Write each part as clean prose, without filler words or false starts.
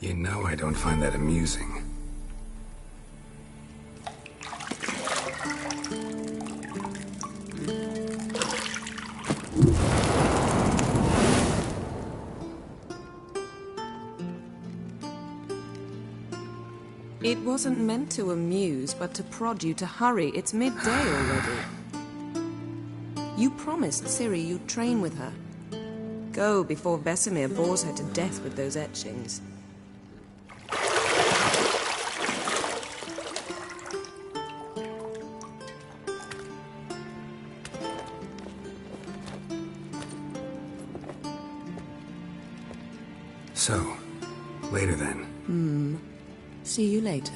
You know I don't find that amusing. It wasn't meant to amuse, but to prod you to hurry. It's midday already. You promised Ciri you'd train with her. Go before Vesemir bores her to death with those etchings. So, later then. See you later.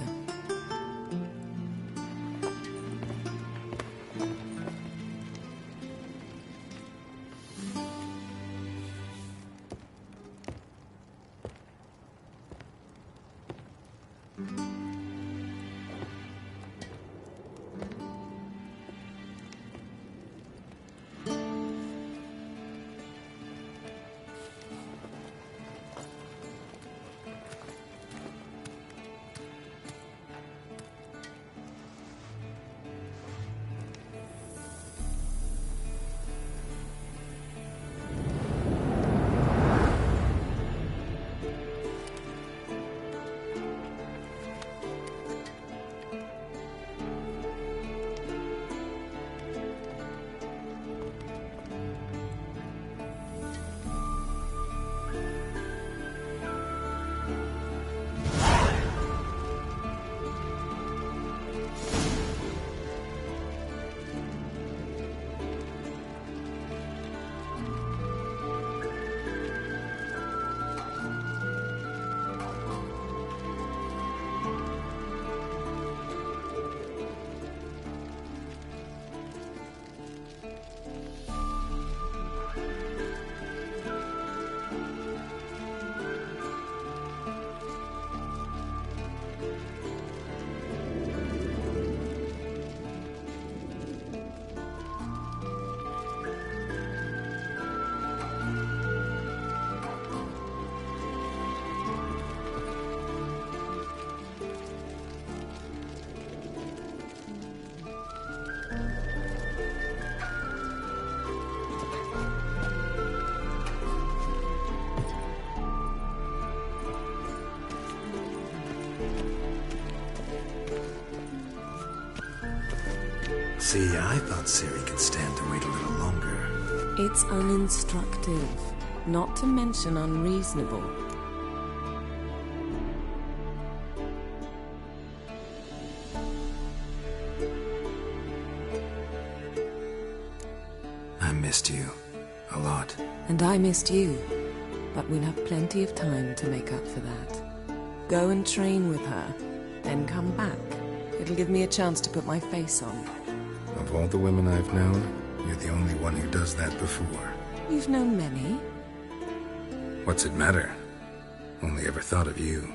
See, I thought Ciri could stand to wait a little longer. It's uninstructive, not to mention unreasonable. I missed you. A lot. And I missed you. But we'll have plenty of time to make up for that. Go and train with her, then come back. It'll give me a chance to put my face on. Of all the women I've known, you're the only one who does that before. You've known many. What's it matter? Only ever thought of you.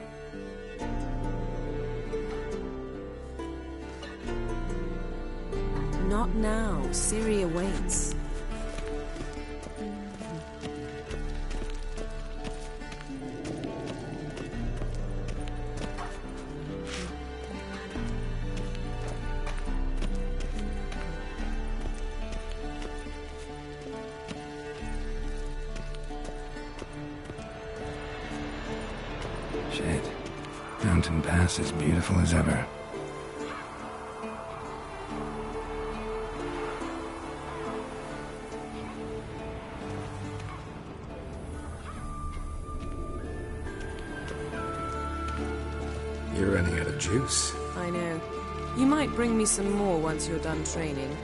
Not now. Ciri awaits. Shit. Mountain Pass as beautiful as ever. You're running out of juice. I know. You might bring me some more once you're done training.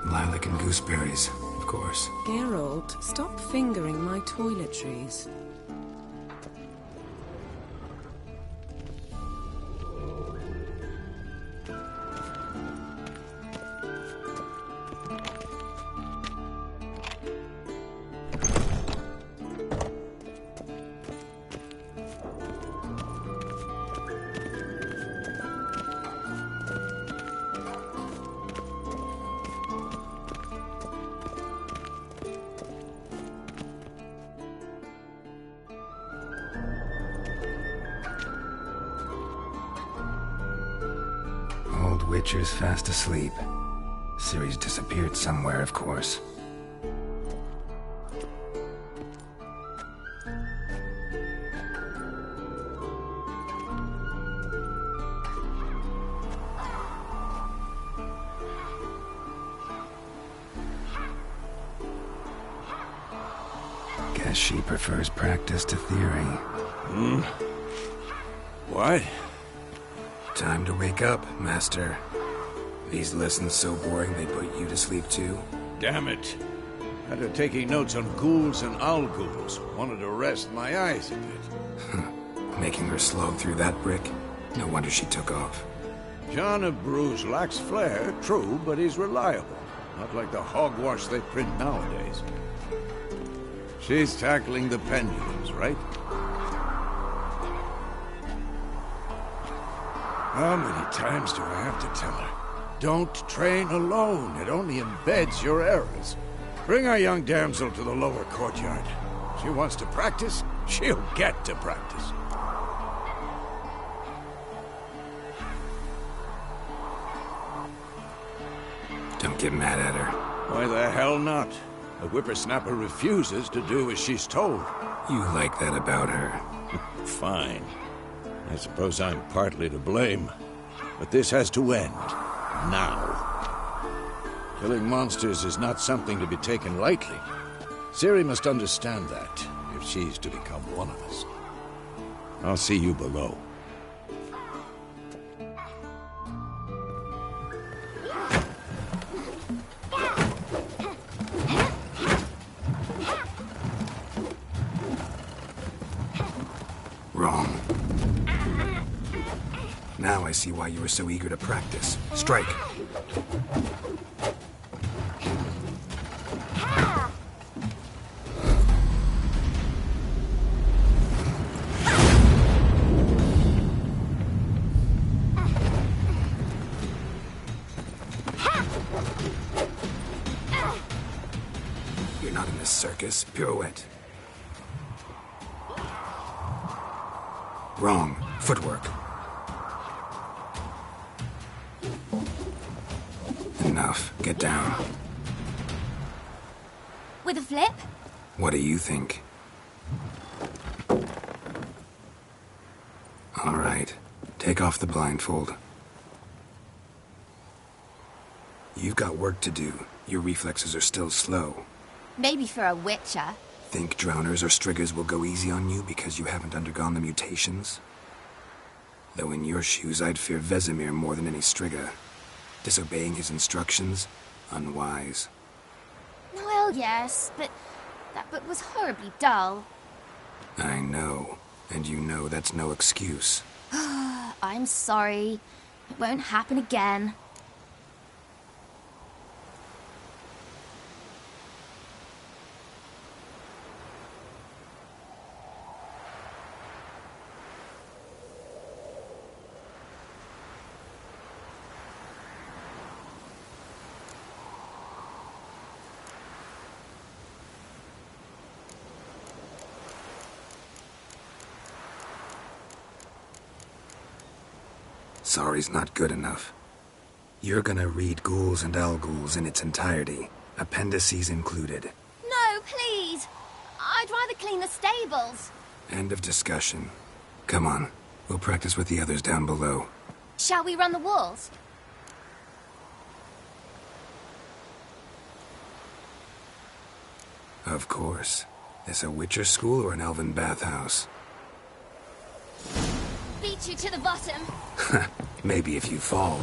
Lilac and gooseberries, of course. Geralt, stop fingering my toiletries. Witcher's fast asleep. Ciri's disappeared somewhere, of course. Guess she prefers practice to theory. What? Time to wake up, Master. These lessons so boring they put you to sleep too? Damn it. Had her taking notes on ghouls and owl-ghouls. Wanted to rest my eyes a bit. Making her slog through that brick? No wonder she took off. John of Bruges lacks flair, true, but he's reliable. Not like the hogwash they print nowadays. She's tackling the pendulums, right? How many times do I have to tell her? Don't train alone. It only embeds your errors. Bring our young damsel to the lower courtyard. She wants to practice, she'll get to practice. Don't get mad at her. Why the hell not? The whippersnapper refuses to do as she's told. You like that about her. Fine. I suppose I'm partly to blame. But this has to end. Now. Killing monsters is not something to be taken lightly. Ciri must understand that, if she's to become one of us. I'll see you below. Wrong. Now I see why you were so eager to practice. Strike. You're not in this circus. Pirouette. Wrong. Footwork. Enough. Get down. With a flip? What do you think? All right. Take off the blindfold. You've got work to do. Your reflexes are still slow. Maybe for a witcher. Think drowners or striggers will go easy on you because you haven't undergone the mutations? Though in your shoes, I'd fear Vesemir more than any strigger. Disobeying his instructions? Unwise. Well, yes, but that book was horribly dull. I know. And you know that's no excuse. I'm sorry. It won't happen again. Sorry's not good enough. You're gonna read Ghouls and Owl-Ghouls in its entirety, appendices included. No, please! I'd rather clean the stables. End of discussion. Come on, we'll practice with the others down below. Shall we run the walls? Of course. This a Witcher school or an elven bathhouse? Beat you to the bottom. Maybe if you fall.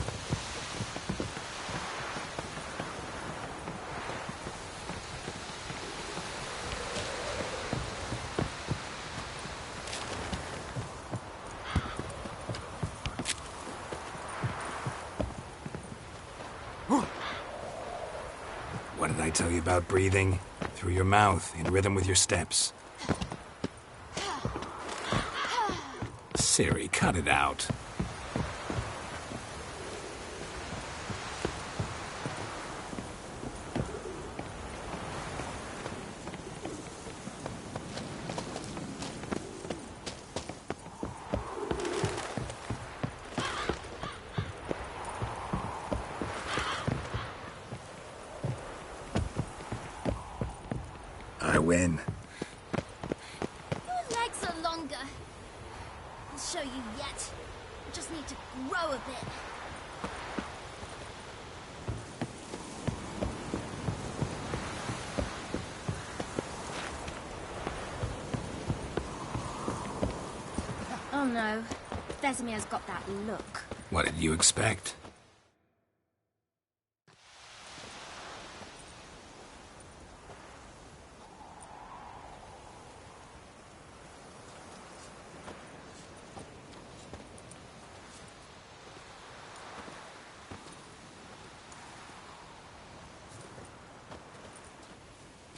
What did I tell you about breathing? Through your mouth, in rhythm with your steps. Ciri, cut it out. win. Your legs are longer. I'll show you yet. I just need to grow a bit. Oh no. Vesemir's got that look. What did you expect?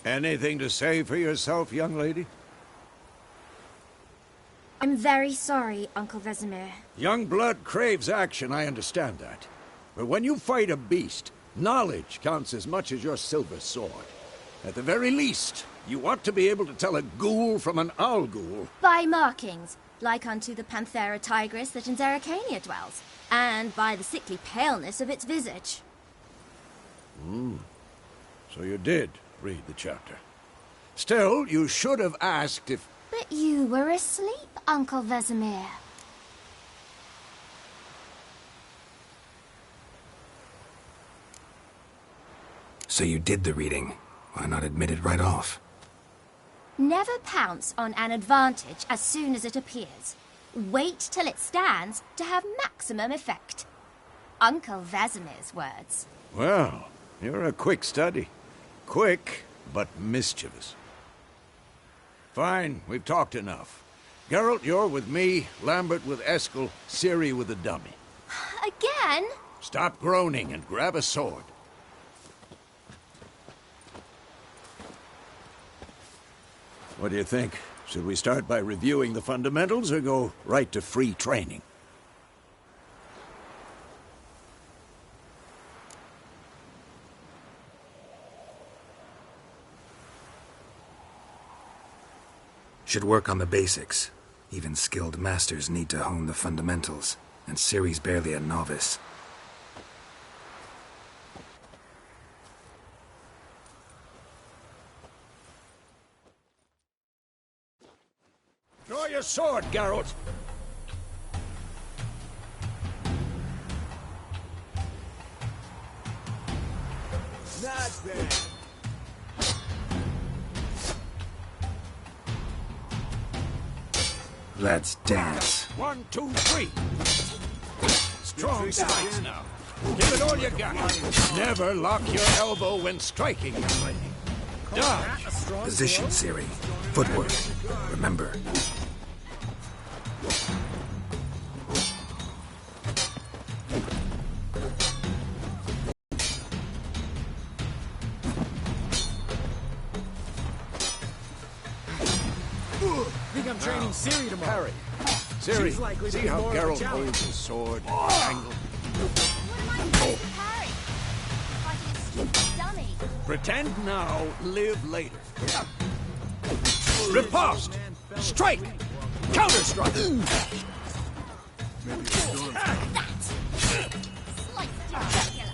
Anything to say for yourself, young lady? I'm very sorry, Uncle Vesemir. Young blood craves action, I understand that. But when you fight a beast, knowledge counts as much as your silver sword. At the very least, you ought to be able to tell a ghoul from an owl ghoul. By markings, like unto the Panthera tigris that in Zerrikania dwells, and by the sickly paleness of its visage. So you did read the chapter. Still, you should have asked if... But you were asleep, Uncle Vesemir. So you did the reading. Why not admit it right off? Never pounce on an advantage as soon as it appears. Wait till it stands to have maximum effect. Uncle Vesemir's words. Well, you're a quick study. Quick, but mischievous. Fine, we've talked enough. Geralt, you're with me, Lambert with Eskel, Ciri with the dummy. Again? Stop groaning and grab a sword. What do you think? Should we start by reviewing the fundamentals or go right to free training? Should work on the basics. Even skilled masters need to hone the fundamentals, and Ciri's barely a novice. Draw your sword, Geralt! Not bad. Let's dance. 1, 2, 3. Strong strikes now. Give it all you got. Never lock your elbow when striking, young lady. Dodge. Position, Ciri. Footwork. Remember. Think I'm training Ciri tomorrow. Parry. Ciri, She's likely to see be how more of a Geralt challenge. holds his sword angle. What am I doing, Harry? Fighting a stupid dummy. Pretend now, live later. Riposte! Strike! Counter-strike! That! Slice your jugular.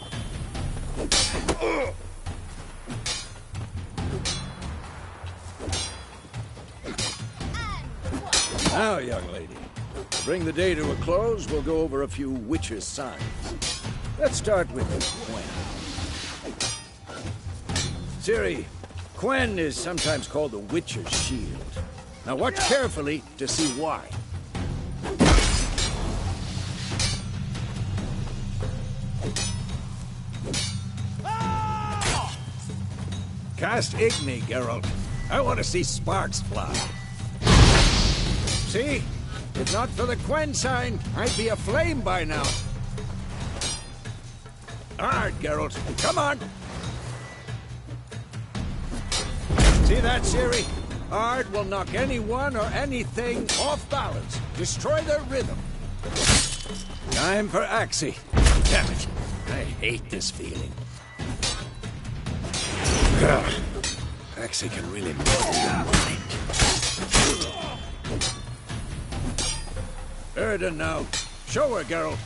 Now, young lady, to bring the day to a close, we'll go over a few witches' signs. Let's start with Quen. Ciri, Quen is sometimes called the Witcher's Shield. Now watch carefully to see why. Cast Igni, Geralt. I want to see sparks fly. See? If not for the Quen sign, I'd be aflame by now. Hard, Geralt. Come on! See that, Ciri? Ard will knock anyone or anything off balance. Destroy their rhythm. Time for Axii. Damn it. I hate this feeling. Ugh. Axii can really muddle your mind. Erden now. Show her, Geralt.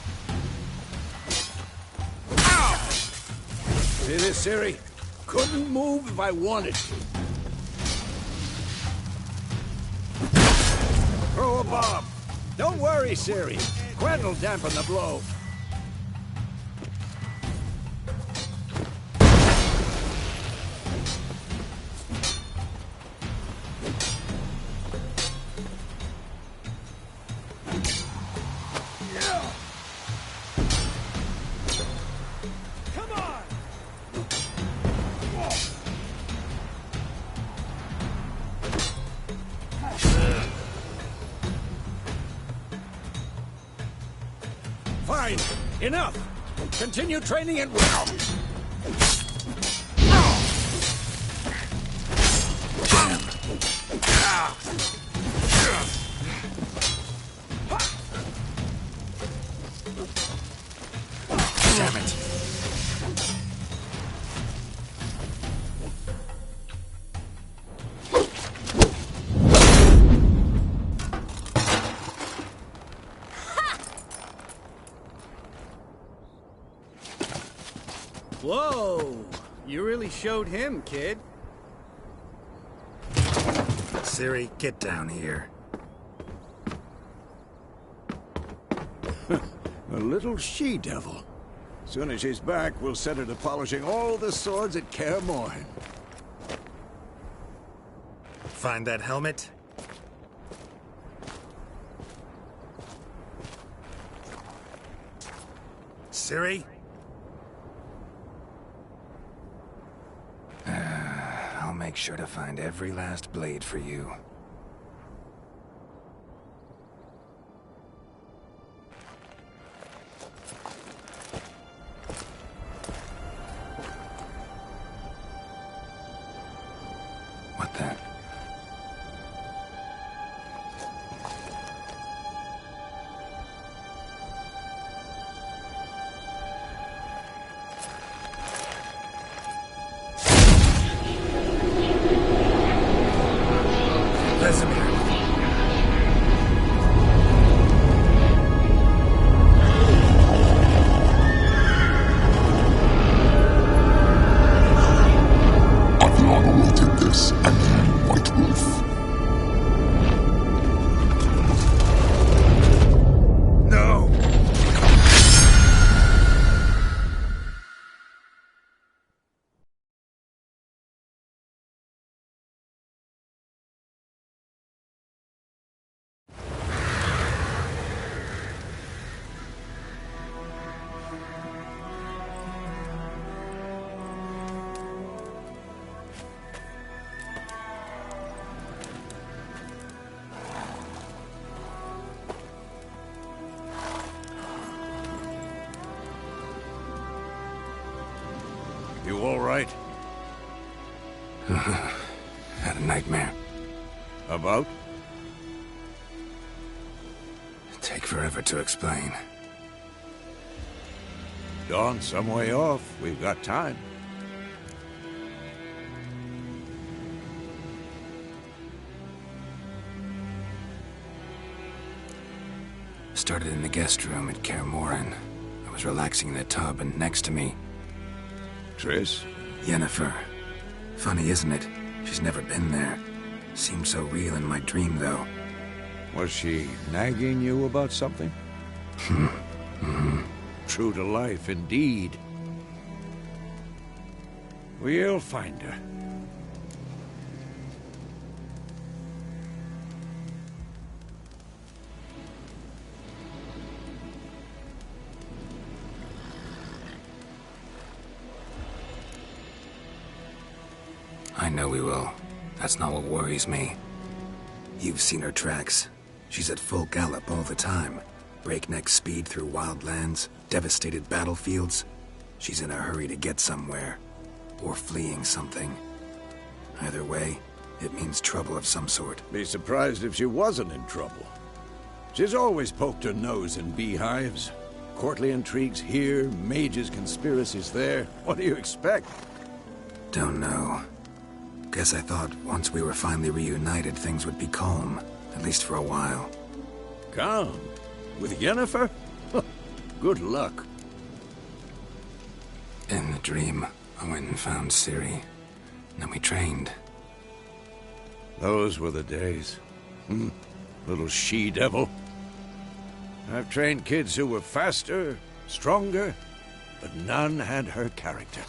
Ow! See this, Ciri? Couldn't move if I wanted to. Throw a bomb. Don't worry, Ciri. Gwent'll dampen the blow. Fine. Enough. Continue training and... Damn it. Whoa! You really showed him, kid. Ciri, get down here. A little she-devil. Soon as she's back, we'll set her to polishing all the swords at Kaer Morhen. Find that helmet? Ciri? I'll make sure to find every last blade for you. What the? Vesemir. Aviana will take this, and you, White Wolf. No! You all right? Had a nightmare. About? Take forever to explain. Dawn's some way off. We've got time. Started in the guest room at Kaer Morhen. I was relaxing in a tub, and next to me, Triss? Yennefer. Funny, isn't it? She's never been there. Seemed so real in my dream, though. Was she nagging you about something? True to life, indeed. We'll find her. I know we will. That's not what worries me. You've seen her tracks. She's at full gallop all the time. Breakneck speed through wild lands, devastated battlefields. She's in a hurry to get somewhere. Or fleeing something. Either way, it means trouble of some sort. Be surprised if she wasn't in trouble. She's always poked her nose in beehives. Courtly intrigues here, mages' conspiracies there. What do you expect? Don't know. Guess I thought once we were finally reunited, things would be calm. At least for a while. Calm? With Yennefer? Good luck. In the dream, I went and found Ciri. Then we trained. Those were the days. little she-devil. I've trained kids who were faster, stronger, but none had her character.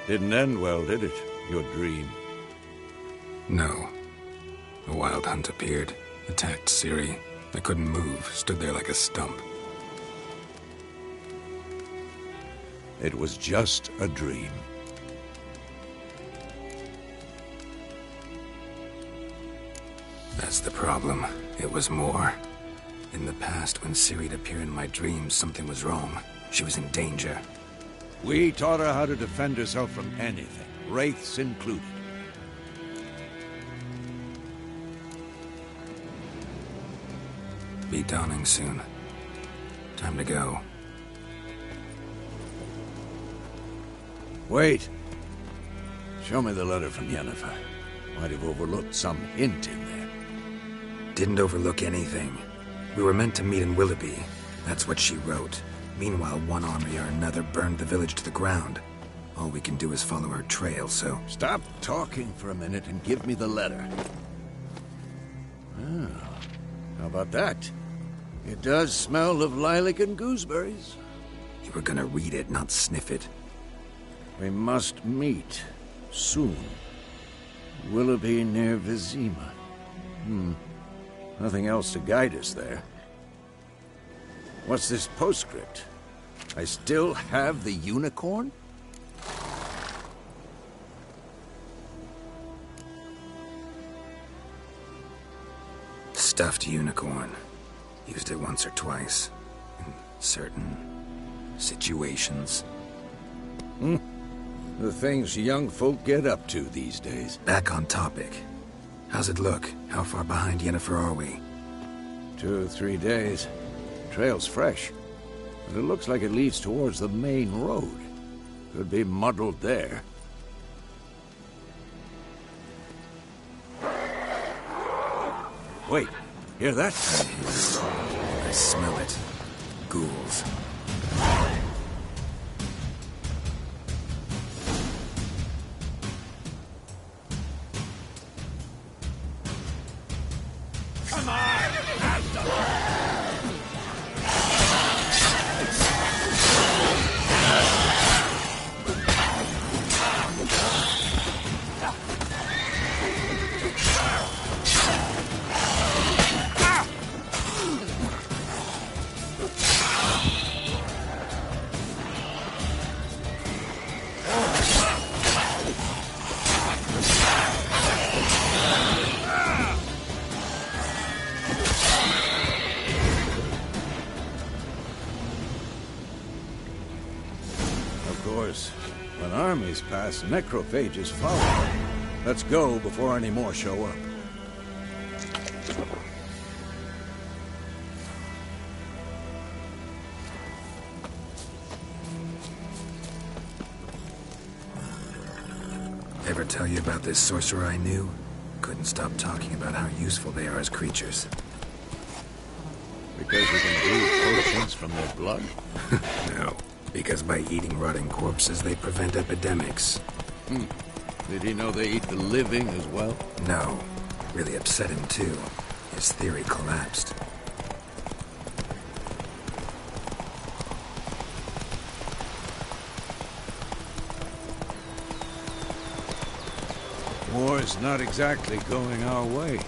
Didn't end well, did it? Your dream? No. A wild hunt appeared, attacked Ciri. I couldn't move, stood there like a stump. It was just a dream. That's the problem. It was more. In the past, when Ciri'd appear in my dreams, something was wrong. She was in danger. We taught her how to defend herself from anything, wraiths included. Be dawning soon. Time to go. Wait. Show me the letter from Yennefer. Might have overlooked some hint in there. Didn't overlook anything. We were meant to meet in Willoughby. That's what she wrote. Meanwhile, one army or another burned the village to the ground. All we can do is follow her trail, so... Stop talking for a minute and give me the letter. Oh, how about that? It does smell of lilac and gooseberries. You were gonna read it, not sniff it. We must meet. Soon. Willoughby near Vizima. Nothing else to guide us there. What's this postscript? I still have the unicorn? Stuffed unicorn. Used it once or twice. In certain... situations. The things young folk get up to these days. Back on topic. How's it look? How far behind Yennefer are we? 2 or 3 days. Trail's fresh. But it looks like it leads towards the main road. Could be muddled there. Wait, hear that? I smell it. Ghouls. When armies pass, necrophages follow. Let's go before any more show up. Ever tell you about this sorcerer I knew? Couldn't stop talking about how useful they are as creatures. Because we can brew potions from their blood? No. Because by eating rotting corpses, they prevent epidemics. Did he know they eat the living as well? No. Really upset him, too. His theory collapsed. War's not exactly going our way.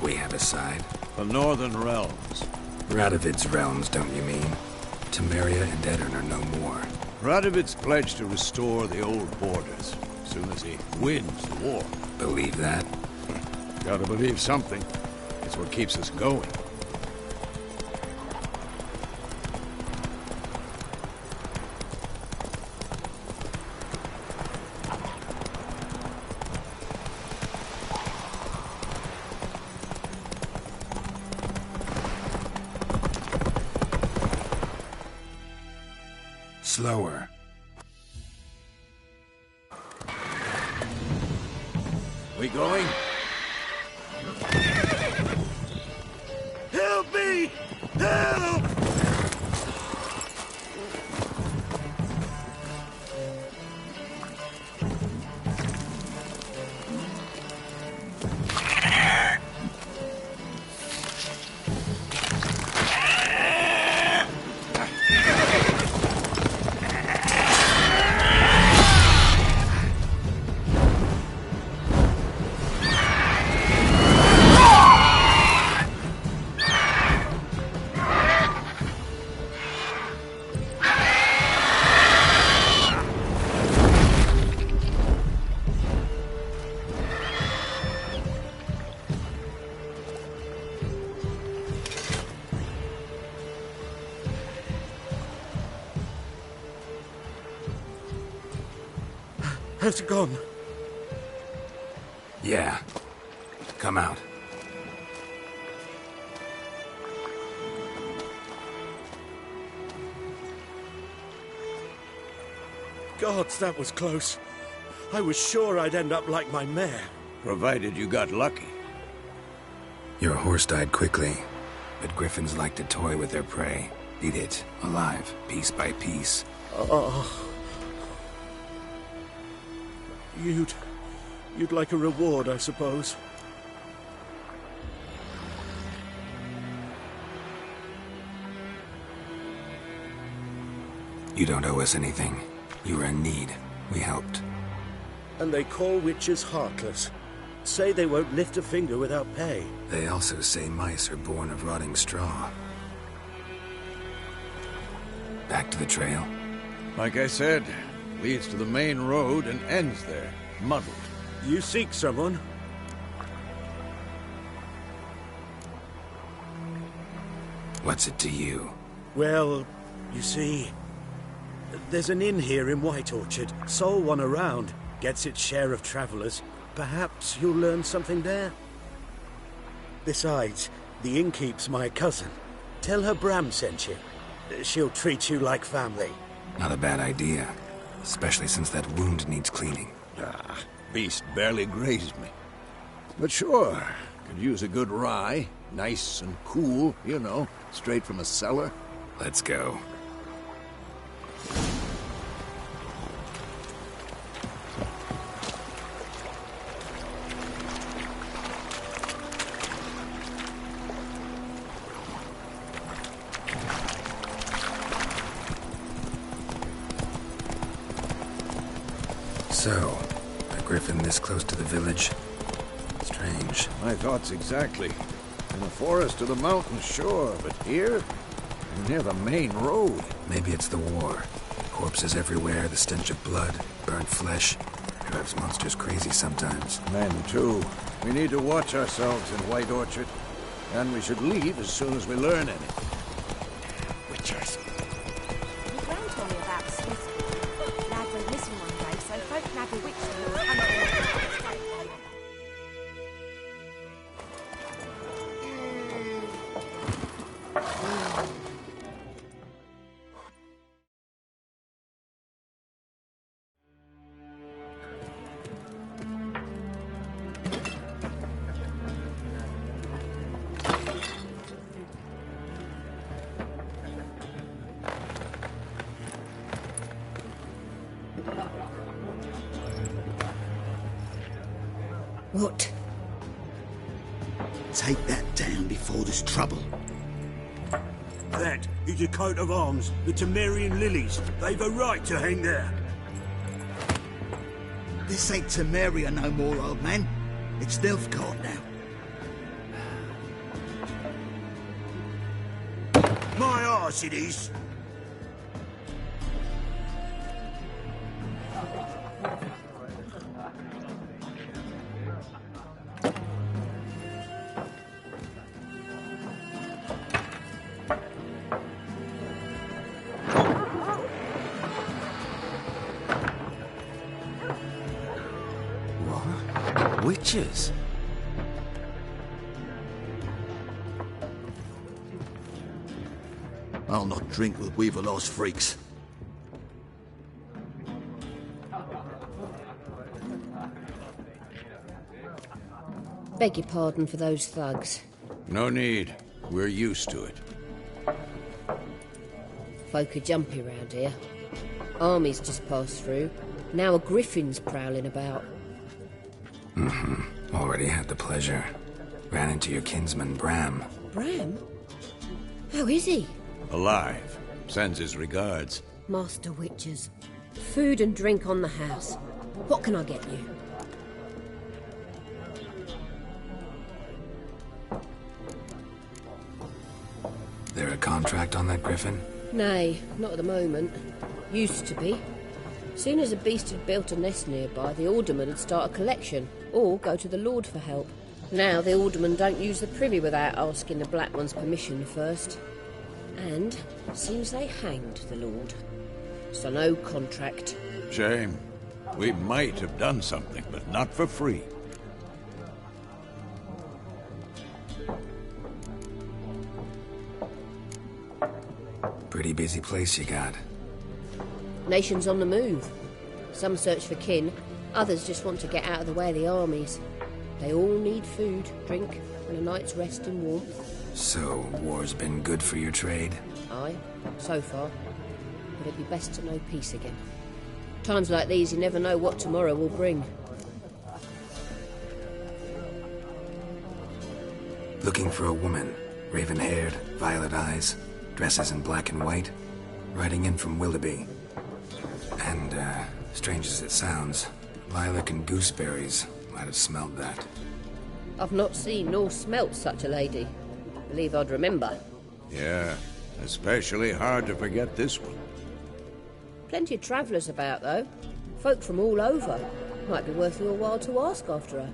We have a side. The Northern Realms. Radovid's realms, don't you mean? Temeria and Edirn are no more. Radovid's pledged to restore the old borders as soon as he wins the war. Believe that? Gotta believe something. It's what keeps us going. Slower. We going? Help me! Help! How's it gone? Yeah. Come out. Gods, that was close. I was sure I'd end up like my mare. Provided you got lucky. Your horse died quickly, but griffins like to toy with their prey. Eat it, alive, piece by piece. Oh. You'd like a reward, I suppose. You don't owe us anything. You were in need. We helped. And they call witches heartless. Say they won't lift a finger without pay. They also say mice are born of rotting straw. Back to the trail? Like I said, leads to the main road and ends there, muddled. You seek someone? What's it to you? Well, you see, there's an inn here in White Orchard. Sole one around. Gets its share of travelers. Perhaps you'll learn something there? Besides, the innkeep's my cousin. Tell her Bram sent you. She'll treat you like family. Not a bad idea. Especially since that wound needs cleaning. Beast barely grazed me. But sure, could use a good rye. Nice and cool, you know, straight from a cellar. Let's go. So, a griffin this close to the village? Strange. My thoughts exactly. In the forest or the mountains, sure, but here? Near the main road. Maybe it's the war. Corpses everywhere, the stench of blood, burnt flesh. Drives monsters crazy sometimes. Men, too. We need to watch ourselves in White Orchard. And we should leave as soon as we learn anything. Witchers. My gran told me about the Swiss. Lad went missing one day, so folk nabbed a witch and were hunting her. What? Take that down before there's trouble. That is a coat of arms, the Temerian lilies. They've a right to hang there. This ain't Temeria no more, old man. It's Nilfgaard now. My arse it is. Witches? I'll not drink with Weaverlost freaks. Beg your pardon for those thugs. No need. We're used to it. Folk are jumpy round here. Armies just passed through. Now a griffin's prowling about. Already had the pleasure. Ran into your kinsman, Bram. Bram? How is he? Alive. Sends his regards. Master Witchers. Food and drink on the house. What can I get you? There a contract on that griffin? Nay, not at the moment. Used to be. Soon as a beast had built a nest nearby, the alderman would start a collection, or go to the Lord for help. Now the aldermen don't use the privy without asking the Black One's permission first. And seems they hanged the Lord. So no contract. Shame. We might have done something, but not for free. Pretty busy place you got. Nations on the move. Some search for kin, others just want to get out of the way of the armies. They all need food, drink, and a night's rest and warmth. So, war's been good for your trade? Aye, so far. But it'd be best to know peace again. Times like these, you never know what tomorrow will bring. Looking for a woman. Raven-haired, violet eyes, dresses in black and white. Riding in from Willoughby. And, strange as it sounds, lilac and gooseberries might have smelled that. I've not seen nor smelt such a lady. Believe I'd remember. Yeah, especially hard to forget this one. Plenty of travellers about, though. Folk from all over. Might be worth your while to ask after her.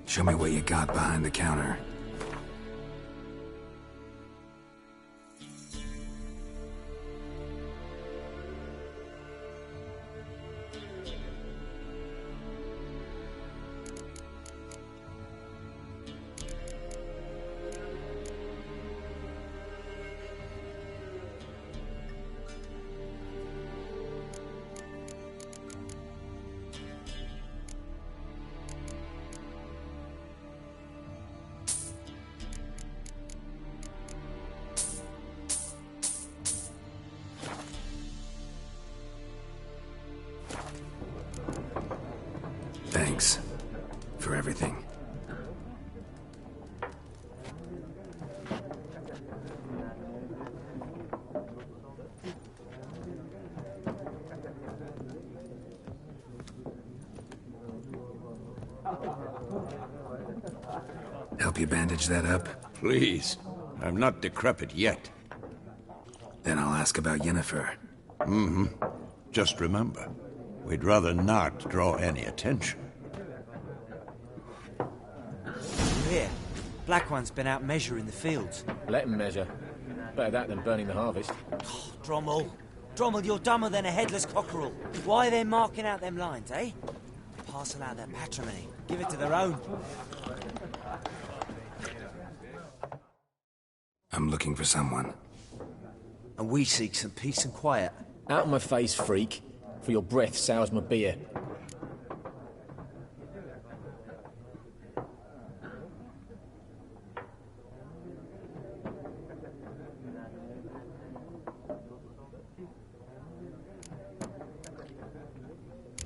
Show me what you got behind the counter. Thanks for everything. Help you bandage that up? Please. I'm not decrepit yet. Then I'll ask about Yennefer. Mm-hmm. Just remember, we'd rather not draw any attention. Here, Black One's been out measuring the fields. Let him measure. Better that than burning the harvest. Oh, Drommel, you're dumber than a headless cockerel. Why are they marking out them lines, eh? Parcel out their patrimony. Give it to their own. I'm looking for someone. And we seek some peace and quiet. Out of my face, freak. For your breath sours my beer.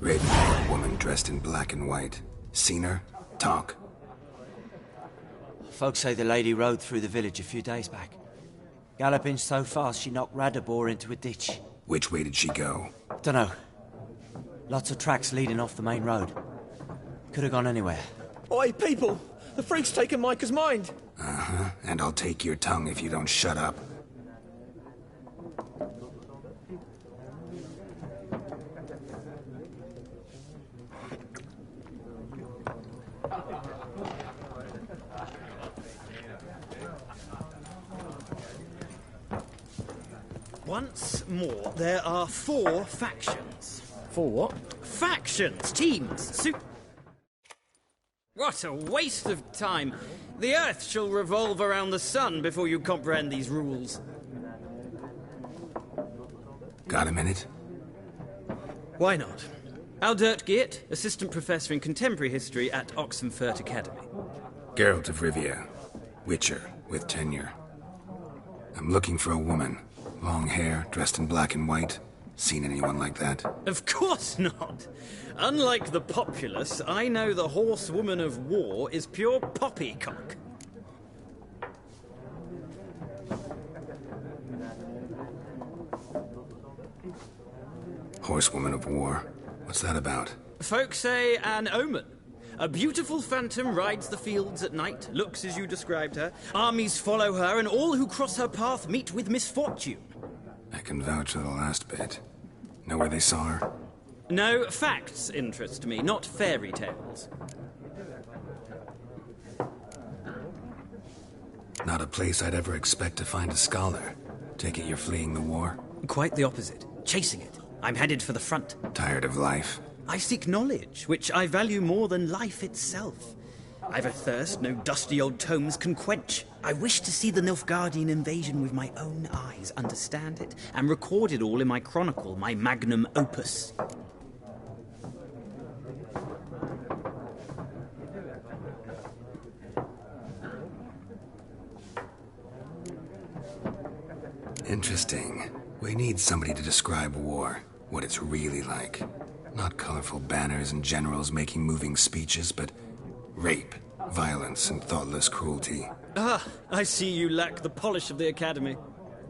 Raven-haired woman dressed in black and white. Seen her? Talk. Folks say the lady rode through the village a few days back. Galloping so fast she knocked Radabor into a ditch. Which way did she go? Dunno. Lots of tracks leading off the main road. Could have gone anywhere. Oi, people! The freak's taken Micah's mind! Uh-huh, and I'll take your tongue if you don't shut up. Once more, there are 4 factions. 4 what? Factions, teams, What a waste of time. The Earth shall revolve around the sun before you comprehend these rules. Got a minute? Why not? Aldert Geert, Assistant Professor in Contemporary History at Oxenfurt Academy. Geralt of Rivia. Witcher, with tenure. I'm looking for a woman. Long hair, dressed in black and white. Seen anyone like that? Of course not. Unlike the populace, I know the horsewoman of war is pure poppycock. Horsewoman of war? What's that about? Folk say an omen. A beautiful phantom rides the fields at night, looks as you described her. Armies follow her, and all who cross her path meet with misfortune. I can vouch for the last bit. Know where they saw her? No, facts interest me, not fairy tales. Not a place I'd ever expect to find a scholar. Take it you're fleeing the war? Quite the opposite. Chasing it. I'm headed for the front. Tired of life? I seek knowledge, which I value more than life itself. I've a thirst no dusty old tomes can quench. I wish to see the Nilfgaardian invasion with my own eyes, understand it, and record it all in my chronicle, my magnum opus. Interesting. We need somebody to describe war, what it's really like. Not colorful banners and generals making moving speeches, but rape, violence, and thoughtless cruelty. Ah, I see you lack the polish of the Academy.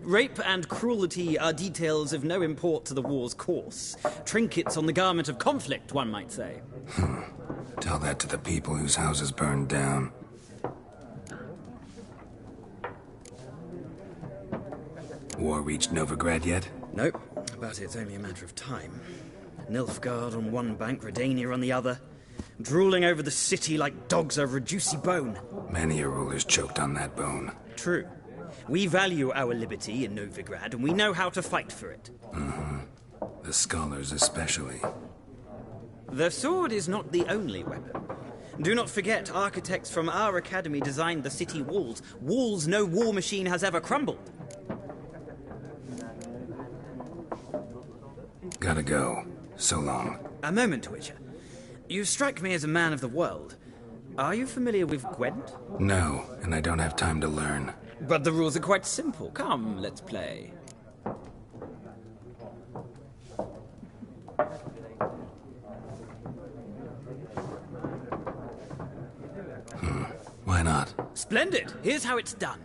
Rape and cruelty are details of no import to the war's course. Trinkets on the garment of conflict, one might say. Tell that to the people whose houses burned down. War reached Novigrad yet? Nope, but it's only a matter of time. Nilfgaard on one bank, Redania on the other, drooling over the city like dogs over a juicy bone. Many a ruler's choked on that bone. True. We value our liberty in Novigrad, and we know how to fight for it. The scholars especially. The sword is not the only weapon. Do not forget, architects from our academy designed the city walls. Walls no war machine has ever crumbled. Gotta go. So long. A moment, Witcher. You strike me as a man of the world. Are you familiar with Gwent? No, and I don't have time to learn. But the rules are quite simple. Come, let's play. Why not? Splendid. Here's how it's done.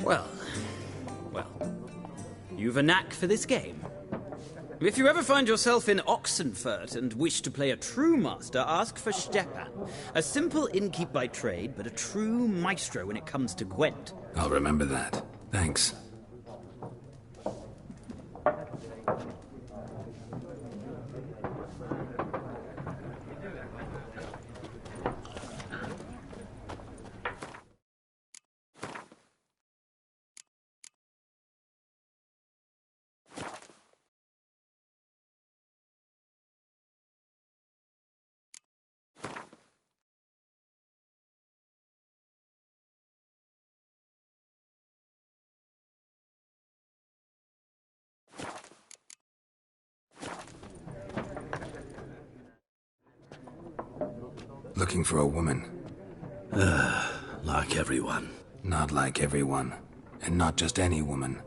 Well, you've a knack for this game. If you ever find yourself in Oxenfurt and wish to play a true master, ask for Stepan. A simple innkeep by trade, but a true maestro when it comes to Gwent. I'll remember that. Thanks. Looking for a woman. Like everyone. Not like everyone. And not just any woman.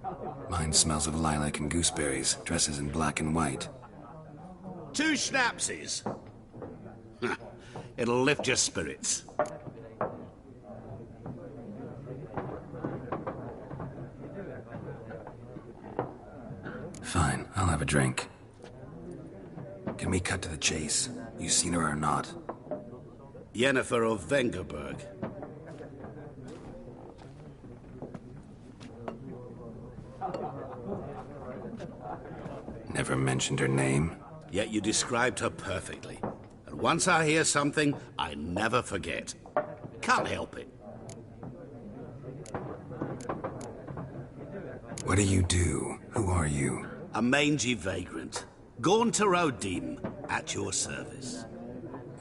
Mine smells of lilac and gooseberries, dresses in black and white. 2 schnapsies. It'll lift your spirits. Fine, I'll have a drink. Can we cut to the chase? You seen her or not? Yennefer of Vengerberg. Never mentioned her name. Yet you described her perfectly. And once I hear something, I never forget. Can't help it. What do you do? Who are you? A mangy vagrant. Gone to Rodim, at your service.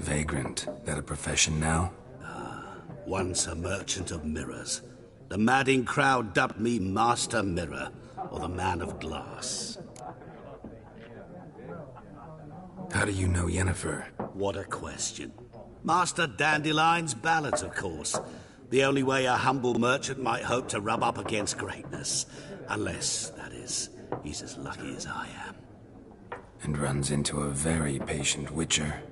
Vagrant. That a profession now? Once a merchant of mirrors. The madding crowd dubbed me Master Mirror, or the Man of Glass. How do you know Yennefer? What a question. Master Dandelion's ballads, of course. The only way a humble merchant might hope to rub up against greatness. Unless, that is, he's as lucky as I am. And runs into a very patient witcher.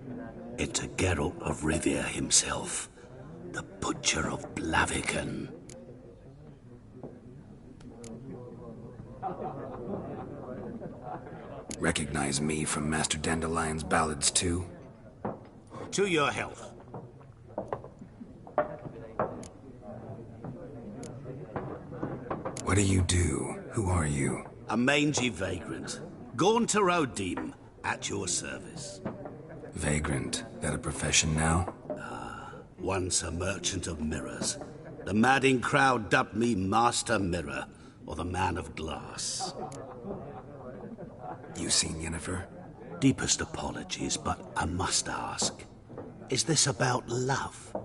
It's a Geralt of Rivia himself. The Butcher of Blaviken. Recognize me from Master Dandelion's ballads, too? To your health. What do you do? Who are you? A mangy vagrant. Gone to Rodim, at your service. Vagrant. That a profession now? Once a merchant of mirrors. The madding crowd dubbed me Master Mirror, or the Man of Glass. You seen Yennefer? Deepest apologies, but I must ask. Is this about love?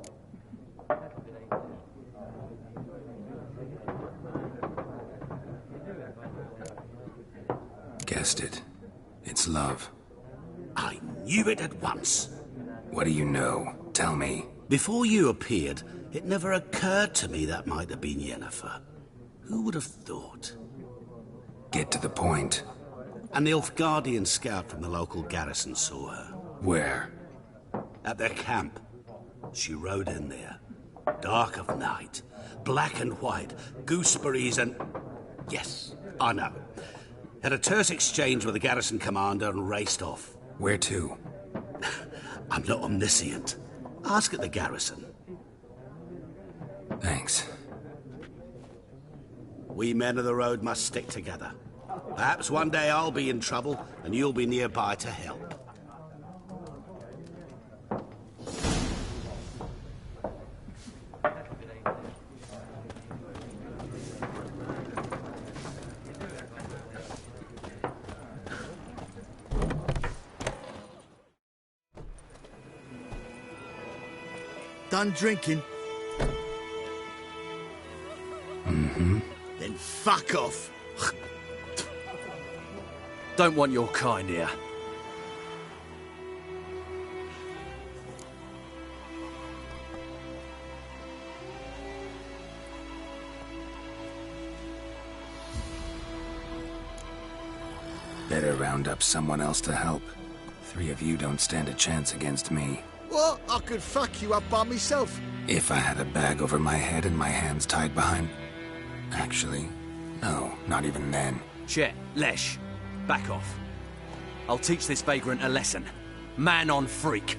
Guessed it. It's love. I knew it at once. What do you know? Tell me. Before you appeared, it never occurred to me that might have been Yennefer. Who would have thought? Get to the point. An Nilfgaardian scout from the local garrison saw her. Where? At their camp. She rode in there. Dark of night. Black and white. Gooseberries and... Yes, I know. Had a terse exchange with the garrison commander and raced off. Where to? I'm not omniscient. Ask at the garrison. Thanks. We men of the road must stick together. Perhaps one day I'll be in trouble and you'll be nearby to help. Done drinking? Mm-hmm. Then fuck off. Don't want your kind here. Better round up someone else to help. 3 of you don't stand a chance against me. What? I could fuck you up by myself. If I had a bag over my head and my hands tied behind... Actually, no, not even then. Chet, Lesh, back off. I'll teach this vagrant a lesson. Man on freak.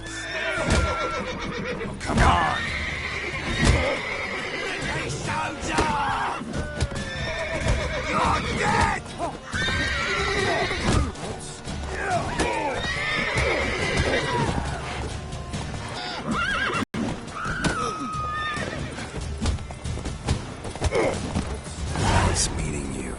Oh, come on! You're dead! Nice meeting you.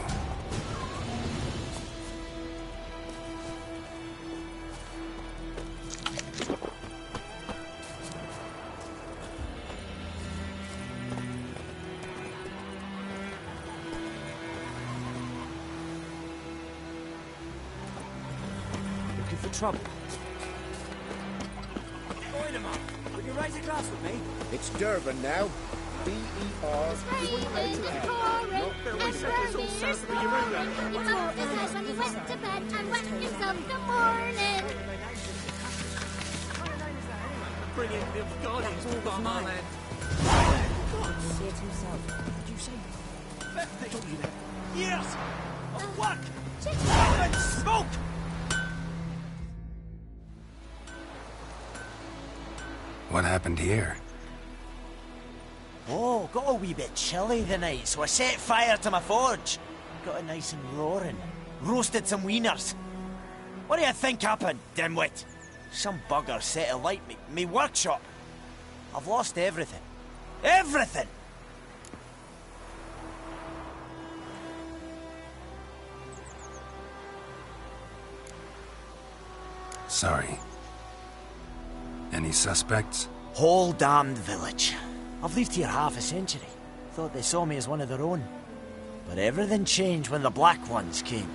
Looking for trouble? Wait a minute. Would you raise a glass with me? It's Durban now. B-E-R. Brilliant Nilfgaardians will bomb our land. See it himself. Did you say? Yes! A what? And smoke! What happened here? Oh, got a wee bit chilly the night, so I set fire to my forge. Got it nice and roaring. Roasted some wieners. What do you think happened, dimwit? Some bugger set alight me workshop. I've lost everything. Everything! Sorry. Any suspects? Whole damned village. I've lived here half a century. Thought they saw me as one of their own. But everything changed when the Black Ones came.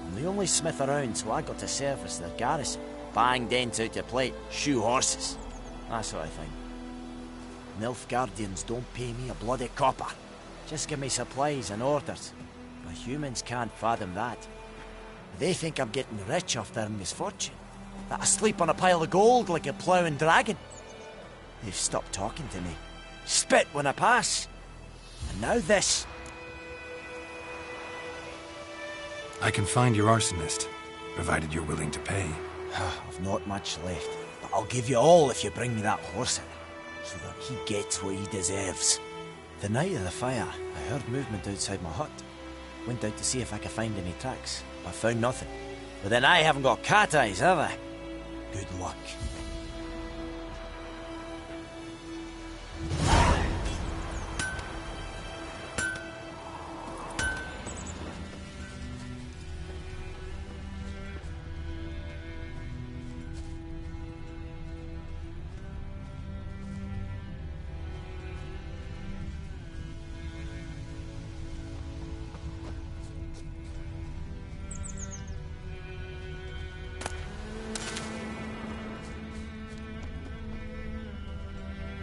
I'm the only smith around, so I got to service their garrison. Bang dents out your plate, shoe horses. That sort of thing. Nilfgaardians don't pay me a bloody copper. Just give me supplies and orders. But humans can't fathom that. They think I'm getting rich off their misfortune. That I sleep on a pile of gold like a ploughing dragon. They've stopped talking to me. Spit when I pass. And now this. I can find your arsonist, provided you're willing to pay. I've not much left, but I'll give you all if you bring me that horse in, so that he gets what he deserves. The night of the fire, I heard movement outside my hut. Went out to see if I could find any tracks, but found nothing. But then I haven't got cat eyes, have I? Good luck.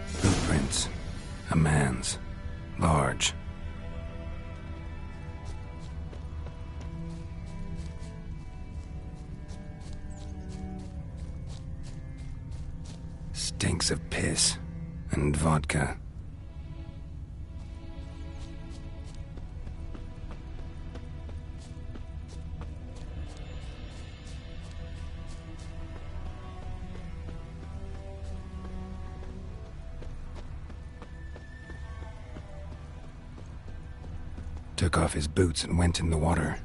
Footprints. A man's. Large. Stinks of piss and vodka. Took off his boots and went in the water.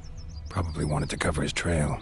Probably wanted to cover his trail.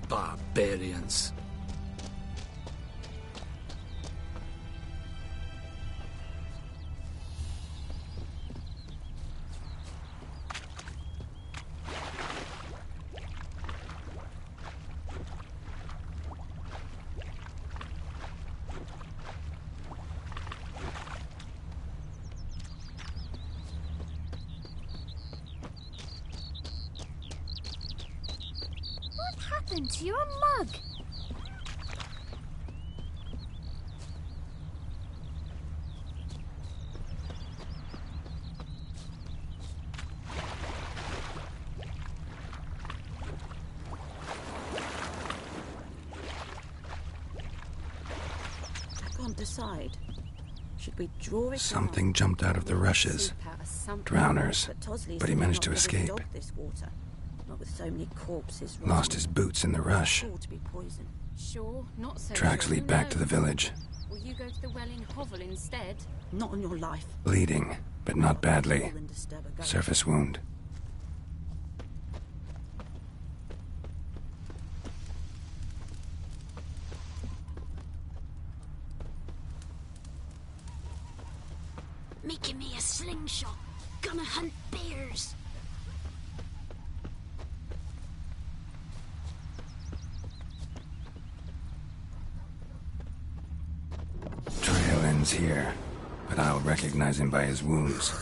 Barbarians. happened to your mug? I can't decide. Should we draw it? Something jumped out of the rushes. Drowners. But he managed to escape. This water. Not with so many corpses. Lost his boots in the rush. Sure to be poison. Sure, not so Tracks sure. lead back to the village. Will you go to the Welling Hovel instead? Not on your life. Bleeding, but not badly. Surface wound. Making me a slingshot. Gonna hunt bears. Trail ends here, but I'll recognize him by his wounds.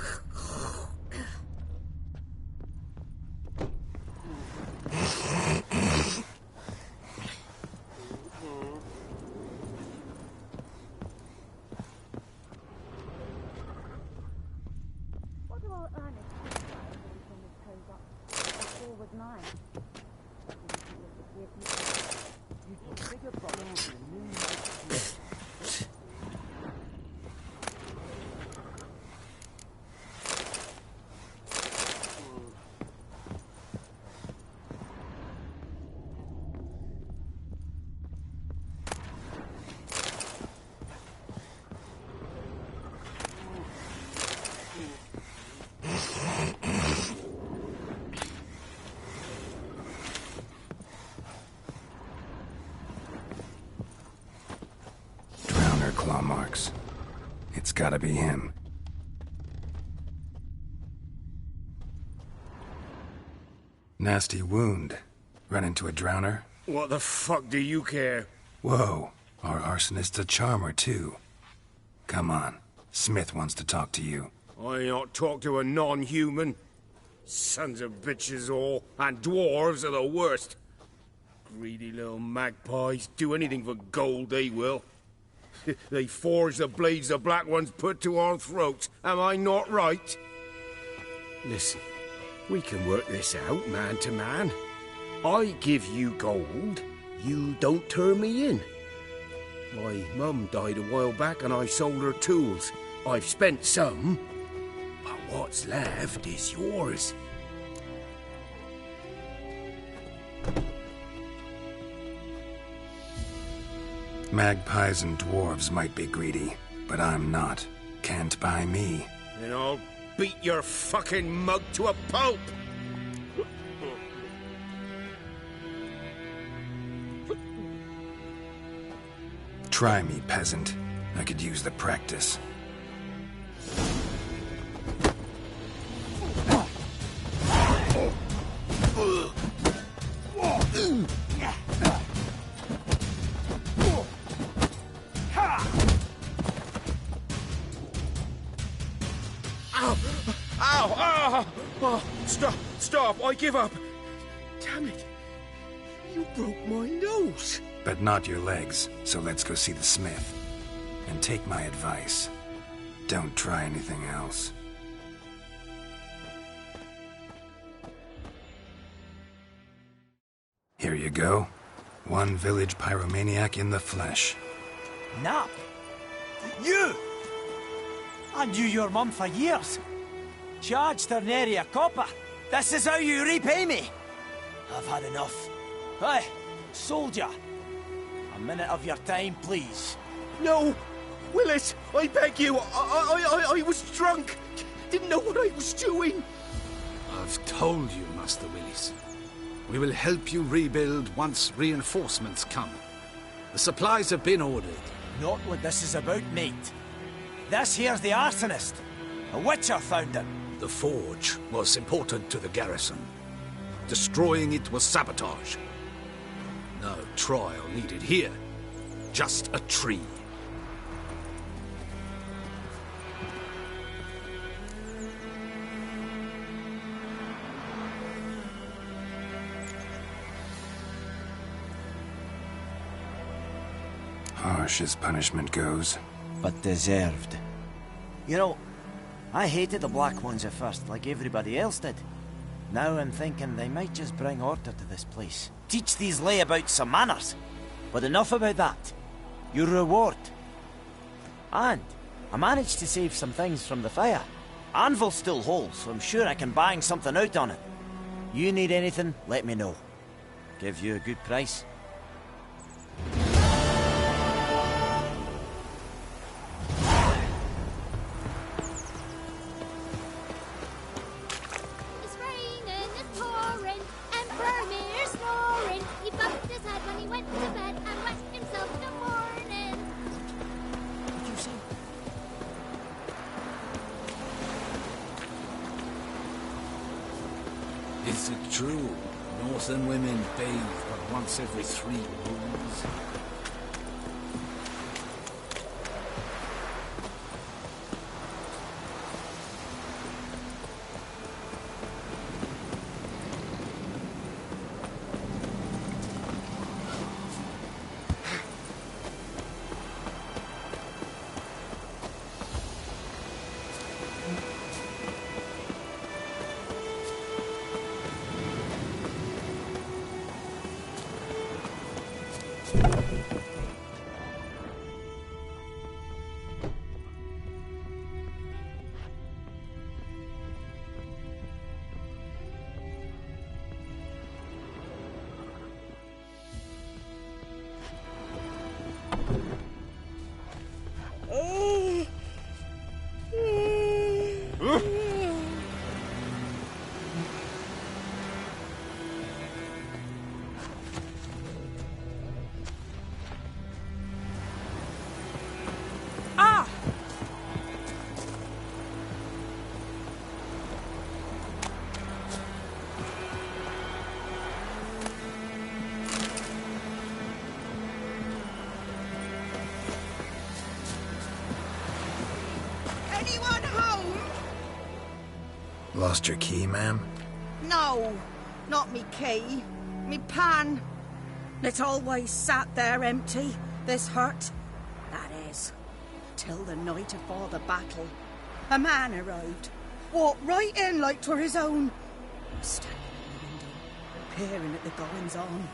What do I earn if this forward mine? Drowner claw marks. It's gotta be him. Nasty wound. Run into a drowner? What the fuck do you care? Whoa, our arsonist's a charmer too. Come on, Smith wants to talk to you. I ain't not talk to a non-human. Sons of bitches all, and dwarves are the worst. Greedy little magpies, do anything for gold, they will. They forge the blades the Black Ones put to our throats, am I not right? Listen, we can work this out, man to man. I give you gold, you don't turn me in. My mum died a while back and I sold her tools. I've spent some, but what's left is yours. Magpies and dwarves might be greedy, but I'm not. Can't buy me. Then I'll beat your fucking mug to a pulp! Try me, peasant. I could use the practice. Ow! Ow! Ow! Oh, stop! Stop! I give up! Damn it! You broke my nose! But not your legs, so let's go see the smith. And take my advice. Don't try anything else. Here you go. One village pyromaniac in the flesh. Nap? You! I knew your mum for years. Charged her nary a copper. This is how you repay me. I've had enough. Hey, soldier. A minute of your time, please. No! Willis, I beg you! I was drunk! Didn't know what I was doing! I've told you, Master Willis. We will help you rebuild once reinforcements come. The supplies have been ordered. Not what this is about, mate. This here's the arsonist. A witcher found him. The forge was important to the garrison. Destroying it was sabotage. No trial needed here. Just a tree. Harsh as punishment goes. But deserved. You know, I hated the Black Ones at first, like everybody else did. Now I'm thinking they might just bring order to this place. Teach these layabouts some manners. But enough about that. Your reward. And I managed to save some things from the fire. Anvil still holds, so I'm sure I can bang something out on it. You need anything, let me know. Give you a good price. It's raining, it's pouring, and Vermeer's snoring. He bumped his head when he went to bed and wet himself in the morning. Did you say? Is it true? Northern women bathe but once every 3 moons? Anyone home? Lost your key, ma'am? No, not me key. Me pan. It's always sat there empty, this hut. That is, till the night afore the battle. A man arrived, walked right in like 'twere his own. Standing at the window, peering at the goings-on.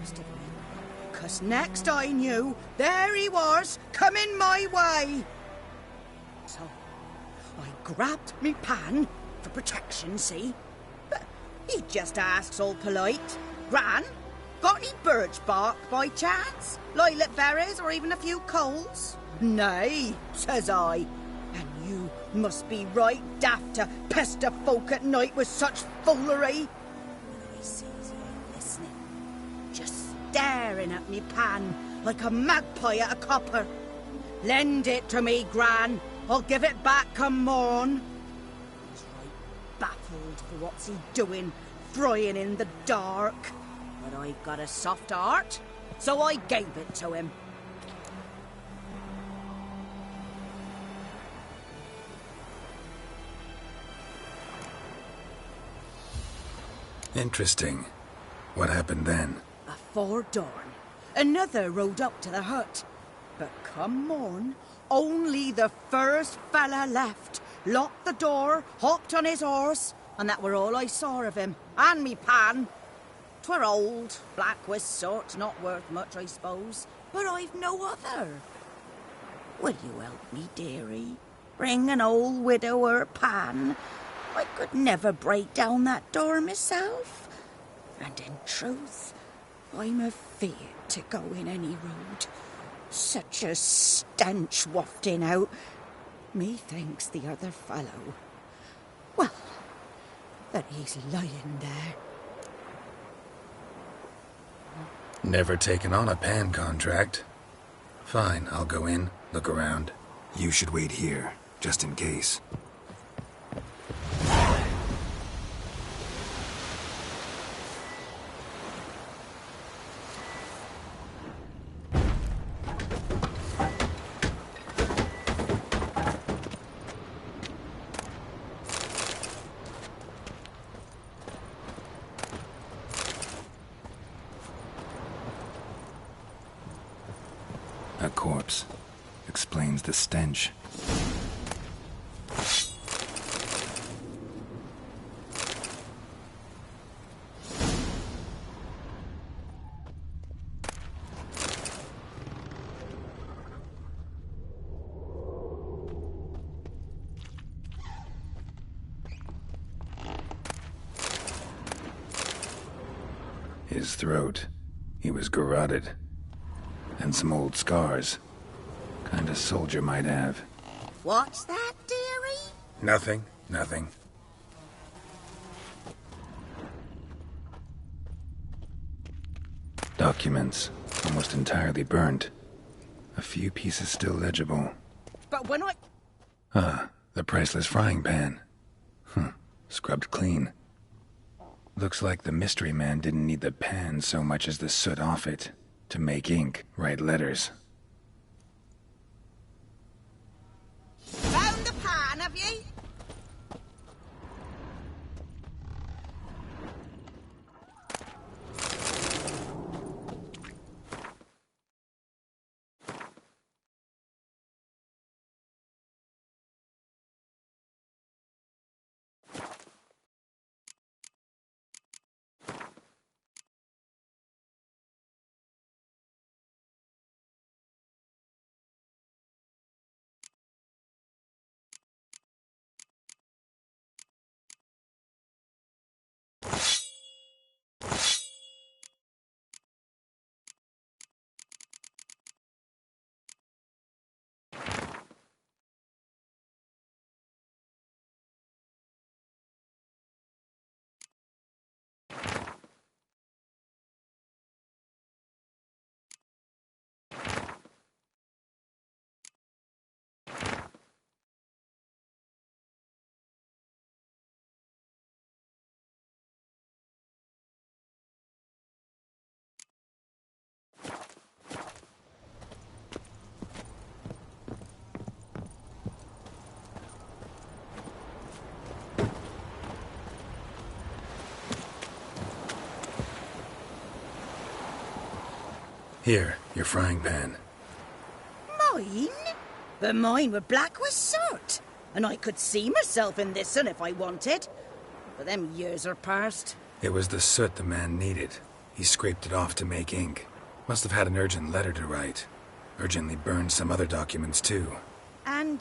Must have been, 'cause next I knew, there he was, coming my way. So, I grabbed me pan, for protection, see? But he just asks all polite, Gran, got any birch bark by chance? Lilac berries or even a few coals? Nay, says I. And you must be right daft to pester folk at night with such foolery. And I sees he ain't listening, just staring at me pan like a magpie at a copper. Lend it to me, Gran. I'll give it back come morn. He's right baffled for what's he doing, frying in the dark. But I got a soft heart, so I gave it to him. Interesting. What happened then? Afore dawn, another rode up to the hut. But come morn, only the first fella left, locked the door, hopped on his horse, and that were all I saw of him, and me pan. 'Twere old, black-wist sort, not worth much, I suppose, but I've no other. Will you help me, dearie? Bring an old widower pan. I could never break down that door myself. And in truth, I'm afeard to go in any road. Such a stench wafting out. Methinks the other fellow, well, that he's lying there. Never taken on a pan contract. Fine, I'll go in, look around. You should wait here, just in case. A corpse. Explains the stench. His throat. He was garroted. And some old scars. Kind of soldier might have. What's that, dearie? Nothing. Nothing. Documents. Almost entirely burnt. A few pieces still legible. But when I... Ah, the priceless frying pan. Scrubbed clean. Looks like the mystery man didn't need the pan so much as the soot off it. To make ink, write letters. Found the pan, have ye? Here, your frying pan. Mine? But mine were black with soot. And I could see myself in this one if I wanted. But them years are past. It was the soot the man needed. He scraped it off to make ink. Must have had an urgent letter to write. Urgently burned some other documents too. And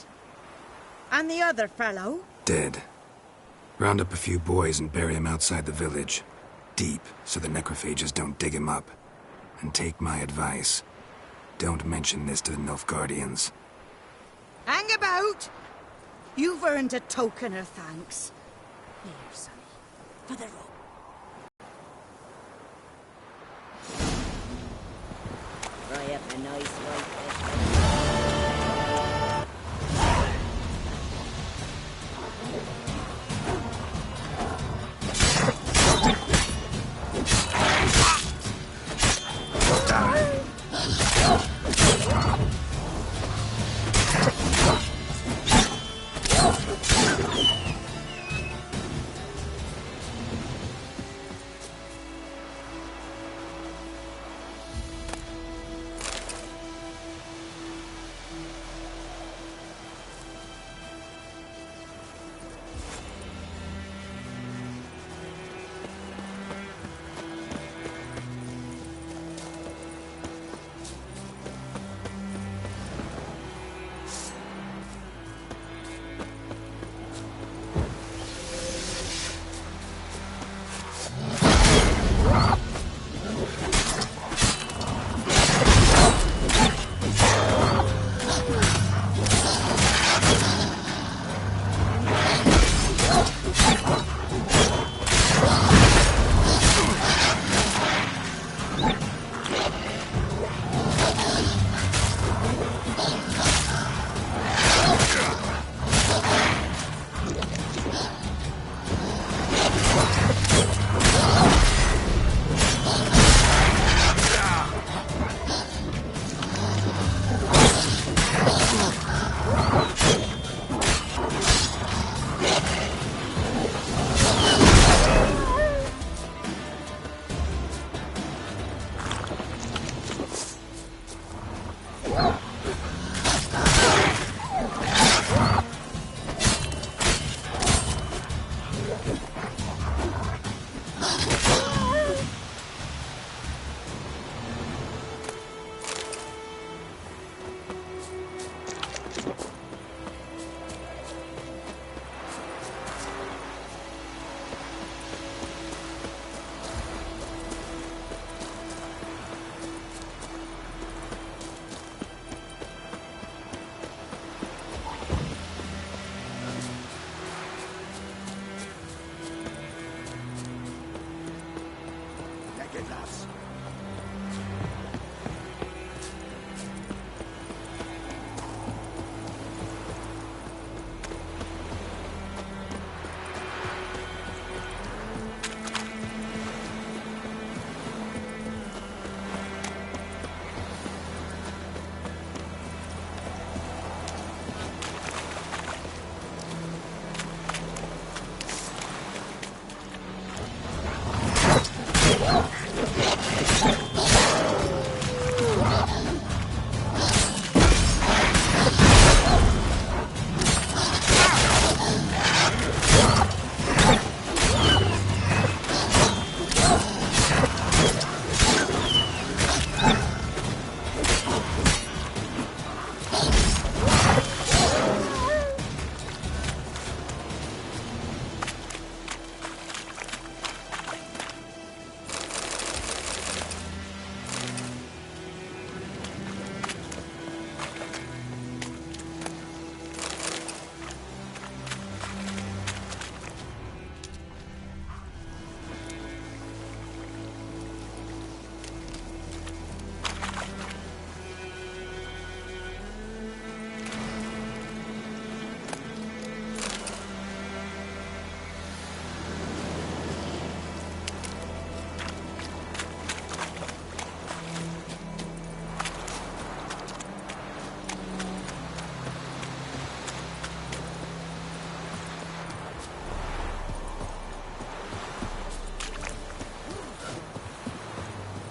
the other fellow? Dead. Round up a few boys and bury him outside the village. Deep, so the necrophages don't dig him up. And take my advice. Don't mention this to the Nilfgaardians. Hang about! You've earned a token of thanks. Here, sonny, for the rope. Fry up a nice white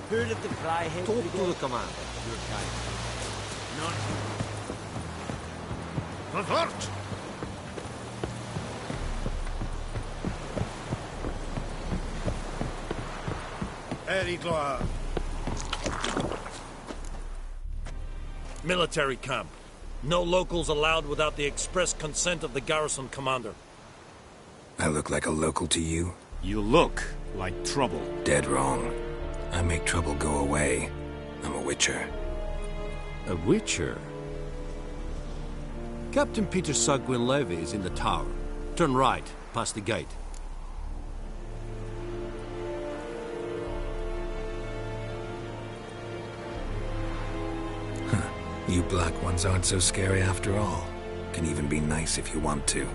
Heard of the Fryhead Talk Brigade? to the commander. Your kind. Revert! Erigloa. Military camp. No locals allowed without the express consent of the garrison commander. I look like a local to you? You look like trouble. Dead wrong. I make trouble go away. I'm a witcher. A witcher? Captain Peter Sagwin Levy is in the tower. Turn right, past the gate. You black ones aren't so scary after all. Can even be nice if you want to.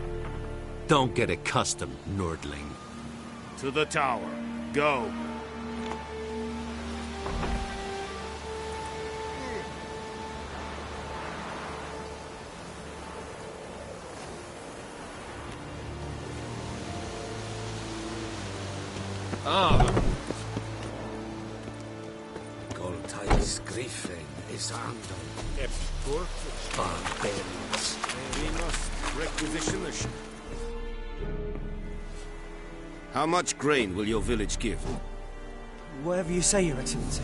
Don't get accustomed, Nordling. To the tower. Go. Goltais Griffin is Andon. Barbarians. We must requisition the ship. How much grain will your village give? Whatever you say, Your Excellency.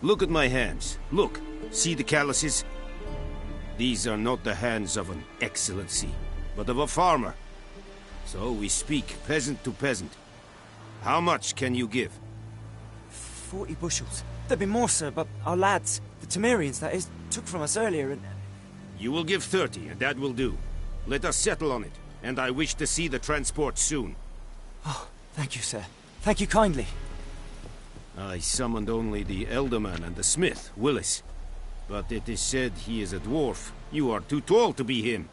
Look at my hands. Look. See the calluses? These are not the hands of an excellency, but of a farmer. So we speak peasant to peasant. How much can you give? 40 bushels. There'd be more, sir, but our lads, the Temerians, that is, took from us earlier and... You will give 30, and that will do. Let us settle on it, and I wish to see the transport soon. Oh, thank you, sir. Thank you kindly. I summoned only the Elderman and the smith, Willis. But it is said he is a dwarf. You are too tall to be him.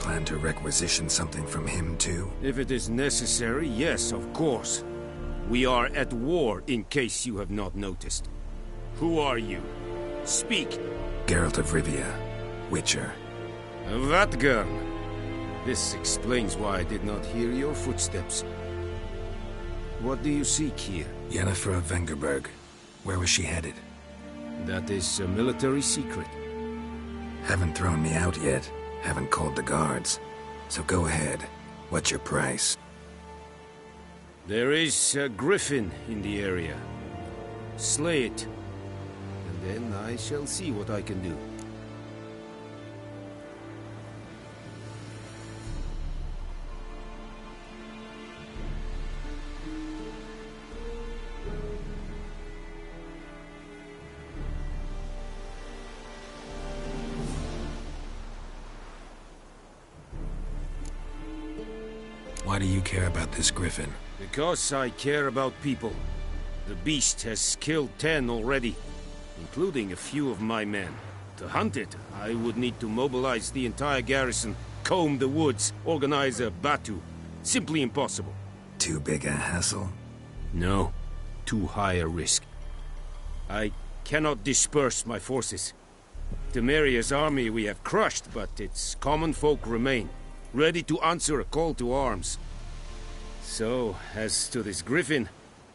Plan to requisition something from him, too? If it is necessary, yes, of course. We are at war, in case you have not noticed. Who are you? Speak. Geralt of Rivia, Witcher. Vatgern. This explains why I did not hear your footsteps. What do you seek here? Yennefer of Vengerberg. Where was she headed? That is a military secret. Haven't thrown me out yet. Haven't called the guards. So go ahead. What's your price? There is a griffin in the area. Slay it. And then I shall see what I can do. Why do you care about this griffin? Because I care about people. The beast has killed 10 already, including a few of my men. To hunt it, I would need to mobilize the entire garrison, comb the woods, organize a batu. Simply impossible. Too big a hassle? No. Too high a risk. I cannot disperse my forces. Temeria's army we have crushed, but its common folk remain, ready to answer a call to arms. So, as to this griffin,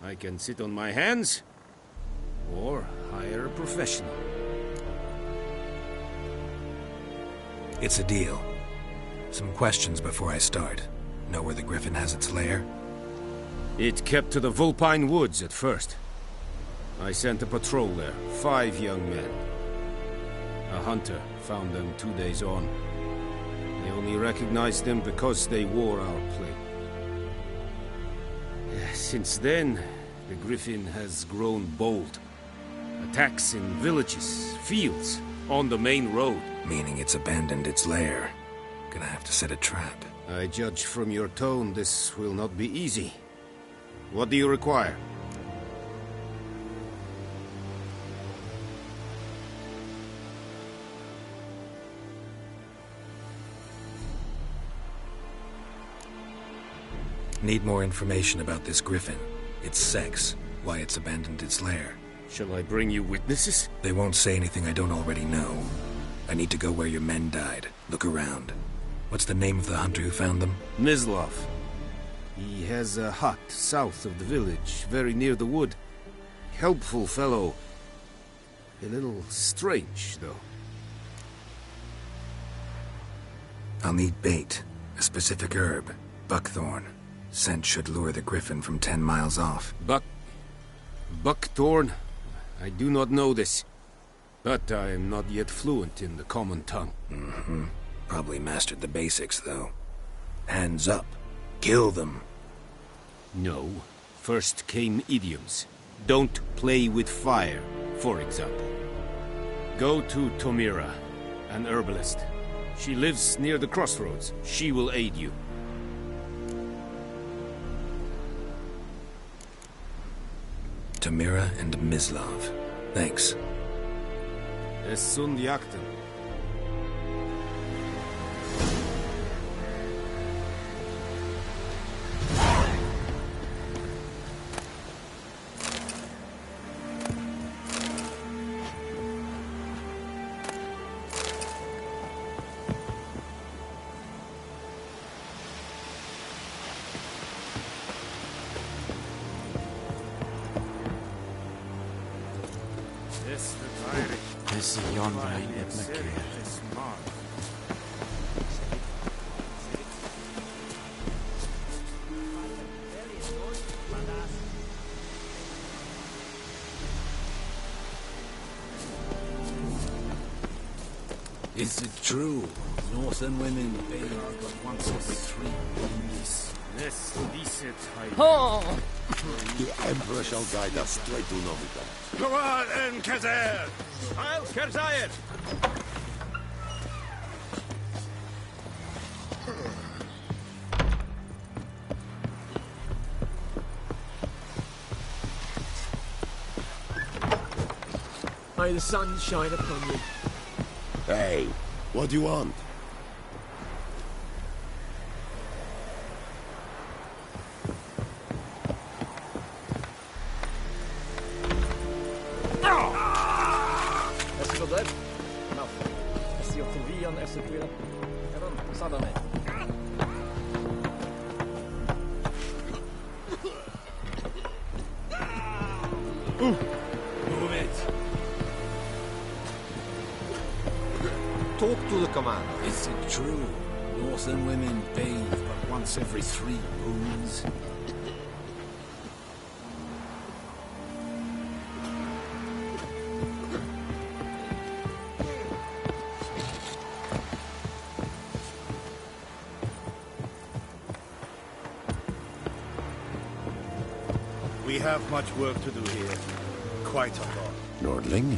I can sit on my hands, or hire a professional. It's a deal. Some questions before I start. Know where the griffin has its lair? It kept to the Vulpine Woods at first. I sent a patrol there, 5 young men. A hunter found them 2 days on. They only recognized them because they wore our plate. Since then, the griffin has grown bold. Attacks in villages, fields, on the main road. Meaning it's abandoned its lair. Gonna have to set a trap. I judge from your tone this will not be easy. What do you require? Need more information about this griffin. Its sex, why it's abandoned its lair. Shall I bring you witnesses? They won't say anything I don't already know. I need to go where your men died. Look around. What's the name of the hunter who found them? Mislav. He has a hut south of the village, very near the wood. Helpful fellow. A little strange, though. I'll need bait. A specific herb. Buckthorn. Scent should lure the griffin from 10 miles off. Buckthorn? I do not know this. But I am not yet fluent in the common tongue. Mm-hmm. Probably mastered the basics, though. Hands up. Kill them. No. First came idioms. Don't play with fire, for example. Go to Tomira, an herbalist. She lives near the crossroads. She will aid you. Tomira and Mislav. Thanks. Es sunt jakten. This is yon right at Nakir. Is it true? Northern women bathe but once every 3 weeks. Yes, decent. Oh! The Emperor shall guide us straight to Novigrad. Go on, Enkazer! I'll Kerzair! May the sun shine upon you. Hey, what do you want? Move it! talk to the commander. Is it true? Northern women bathe but once every 3 moons? We have much work to do here. Quite a lot. Nordling?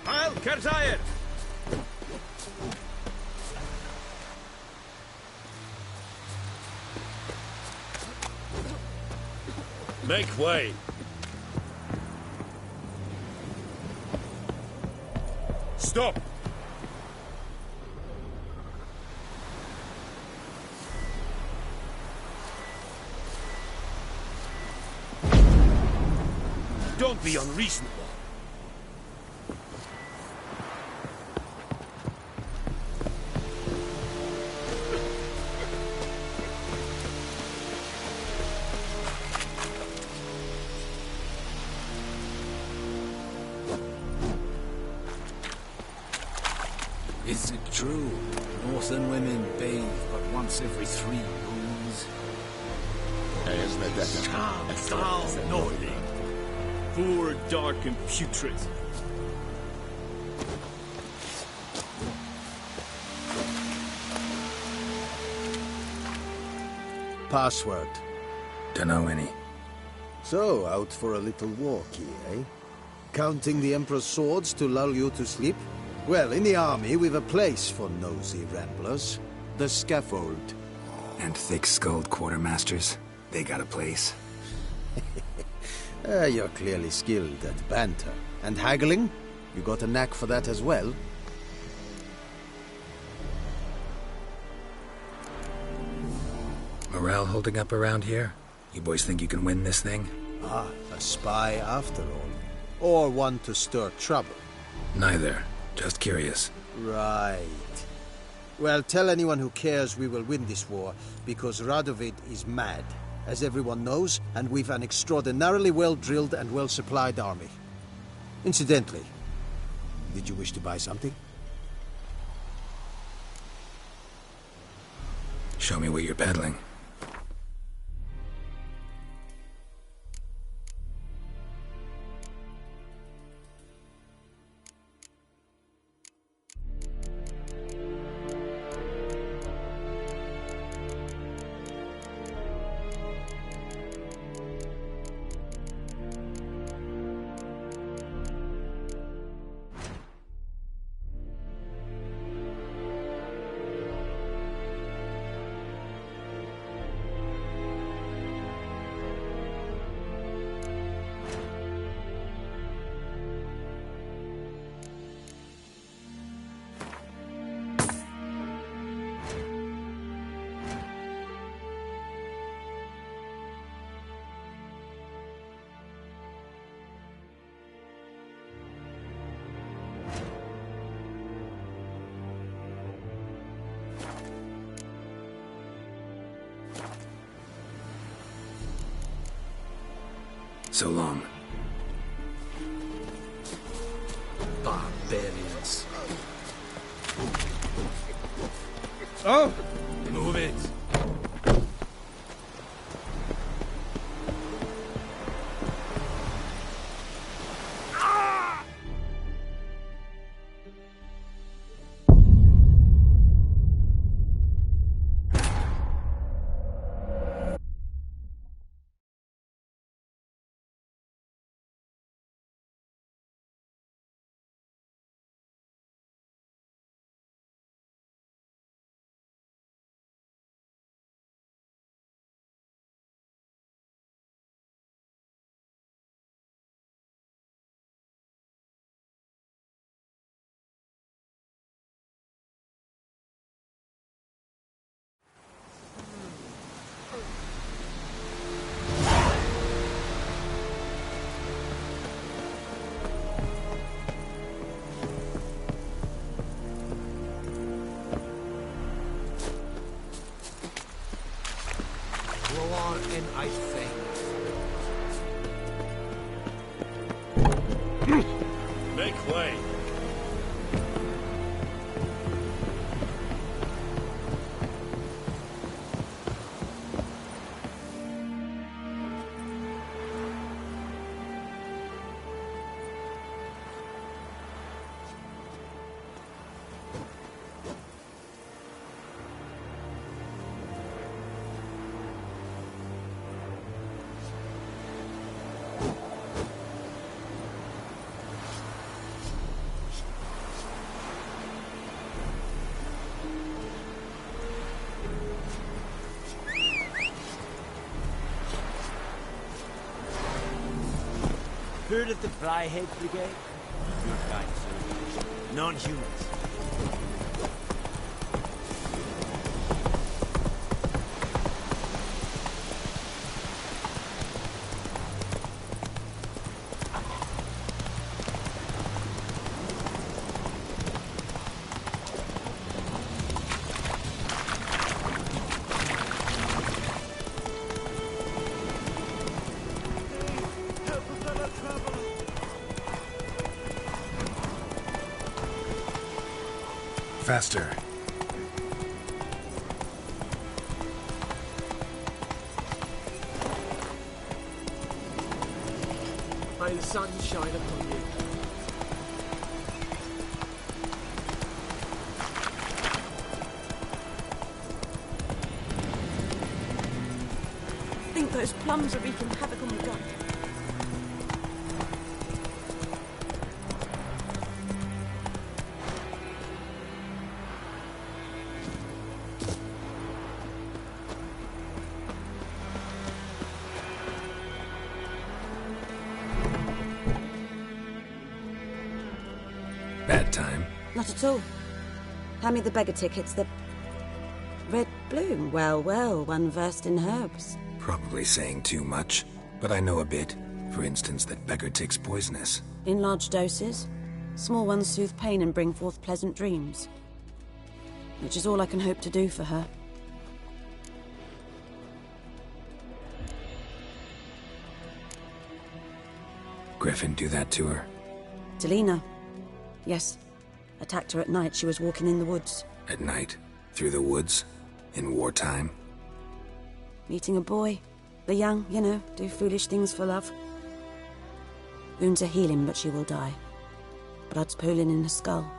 Heil Kerzayet! Make way. Stop! Don't be unreasonable. Is it true? Northern women bathe but once every 3 moons? Calm down, Nordling. Poor, dark, and putrid. Password. Dunno any. So, out for a little walkie, eh? Counting the Emperor's swords to lull you to sleep? Well, in the army, we've a place for nosy ramblers. The scaffold. And thick-skulled quartermasters. They got a place. You're clearly skilled at banter. And haggling? You got a knack for that as well? Morale holding up around here? You boys think you can win this thing? Ah, a spy after all. Or one to stir trouble. Neither. Just curious. Right. Well, tell anyone who cares we will win this war, because Radovid is mad, as everyone knows, and we've an extraordinarily well-drilled and well-supplied army. Incidentally, did you wish to buy something? Show me what you're peddling. So long. Barbarians. Oh! Move it. and I think. Make way. Heard of the Flyhead Brigade? Your kind, sir. Non-humans. Faster. May the sun shine upon you. I think those plums are wreaking havoc on the gun. Bad time. Not at all. Hand me the beggar tickets, the... Red bloom. Well, well, one versed in herbs. Probably saying too much, but I know a bit. For instance, that beggar tick's poisonous. In large doses. Small ones soothe pain and bring forth pleasant dreams. Which is all I can hope to do for her. Griffin do that to her? Delina. Yes. Attacked her at night. She was walking in the woods. At night? Through the woods? In wartime? Meeting a boy. The young, you know, do foolish things for love. Wounds are healing, but she will die. Blood's pooling in her skull.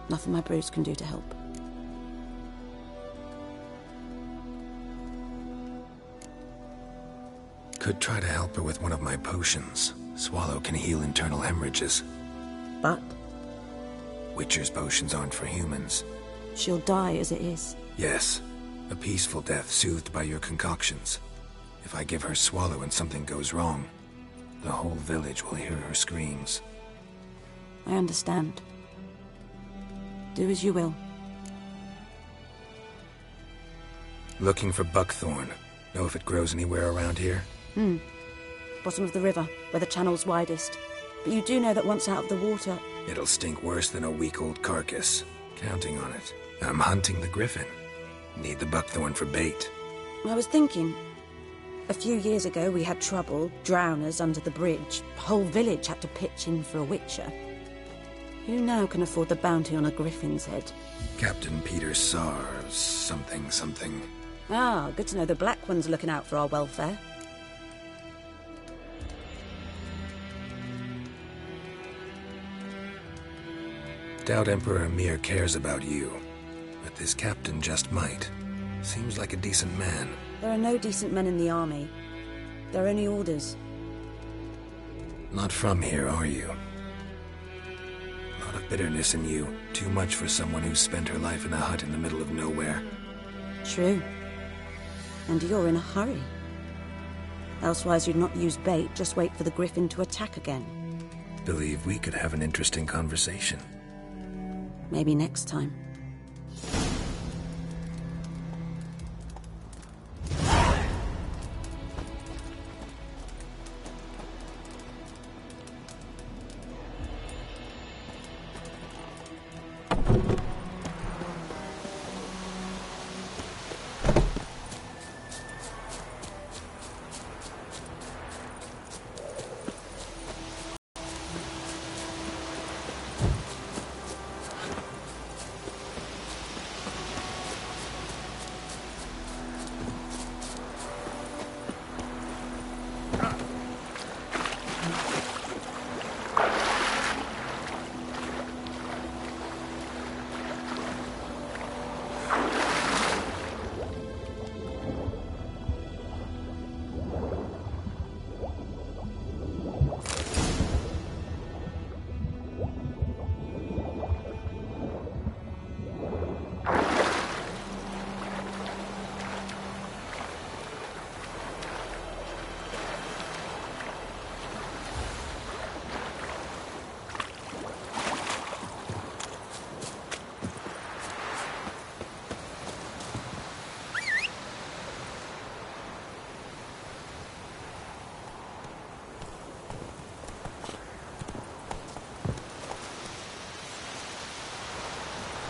Nothing my bruise can do to help. Could try to help her with one of my potions. Swallow can heal internal hemorrhages. But? Witcher's potions aren't for humans. She'll die as it is. Yes. A peaceful death soothed by your concoctions. If I give her Swallow and something goes wrong, the whole village will hear her screams. I understand. Do as you will. Looking for buckthorn. Know if it grows anywhere around here? Bottom of the river, where the channel's widest. But you do know that once out of the water... It'll stink worse than a week-old carcass. Counting on it. I'm hunting the griffin. Need the buckthorn for bait. I was thinking... A few years ago we had trouble, drowners under the bridge. The whole village had to pitch in for a witcher. Who now can afford the bounty on a griffin's head? Captain Peter Sars, something. Ah, good to know the Black One's looking out for our welfare. Doubt Emperor Emhyr cares about you, but this captain just might. Seems like a decent man. There are no decent men in the army. They're only orders. Not from here, are you? A lot of bitterness in you. Too much for someone who spent her life in a hut in the middle of nowhere. True. And you're in a hurry. Elsewise you'd not use bait, just wait for the griffin to attack again. Believe we could have an interesting conversation. Maybe next time.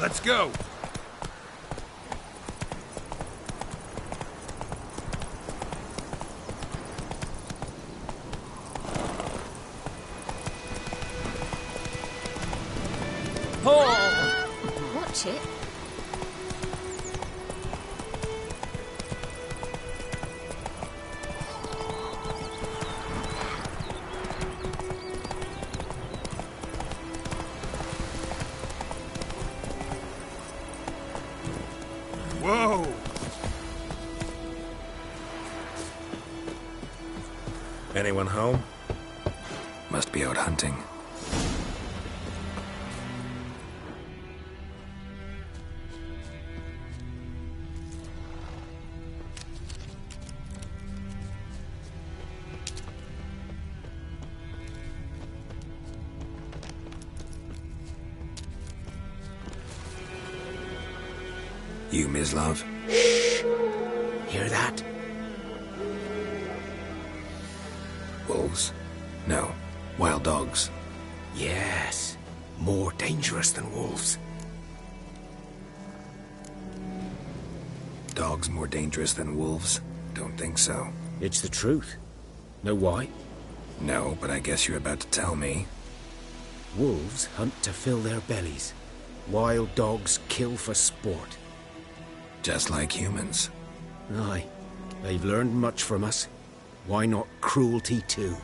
Let's go! Watch it. Whoa! Anyone home? Must be out hunting. You, Mislav? Hear that? Wolves? No. Wild dogs. Yes. More dangerous than wolves. Dogs more dangerous than wolves? Don't think so. It's the truth. Know why? No, but I guess you're about to tell me. Wolves hunt to fill their bellies. Wild dogs kill for sport. Just like humans. Aye. They've learned much from us. Why not cruelty too?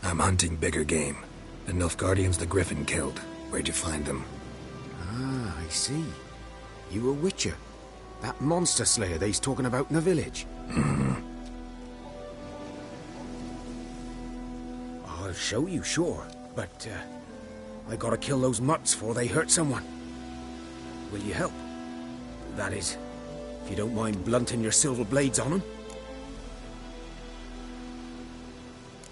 I'm hunting bigger game. The Nilfgaardians the Griffin killed. Where'd you find them? Ah, I see. You a witcher. That monster slayer they's talking about in the village. I'll show you, sure. But, I gotta kill those mutts before they hurt someone. Will you help? That is, if you don't mind blunting your silver blades on them.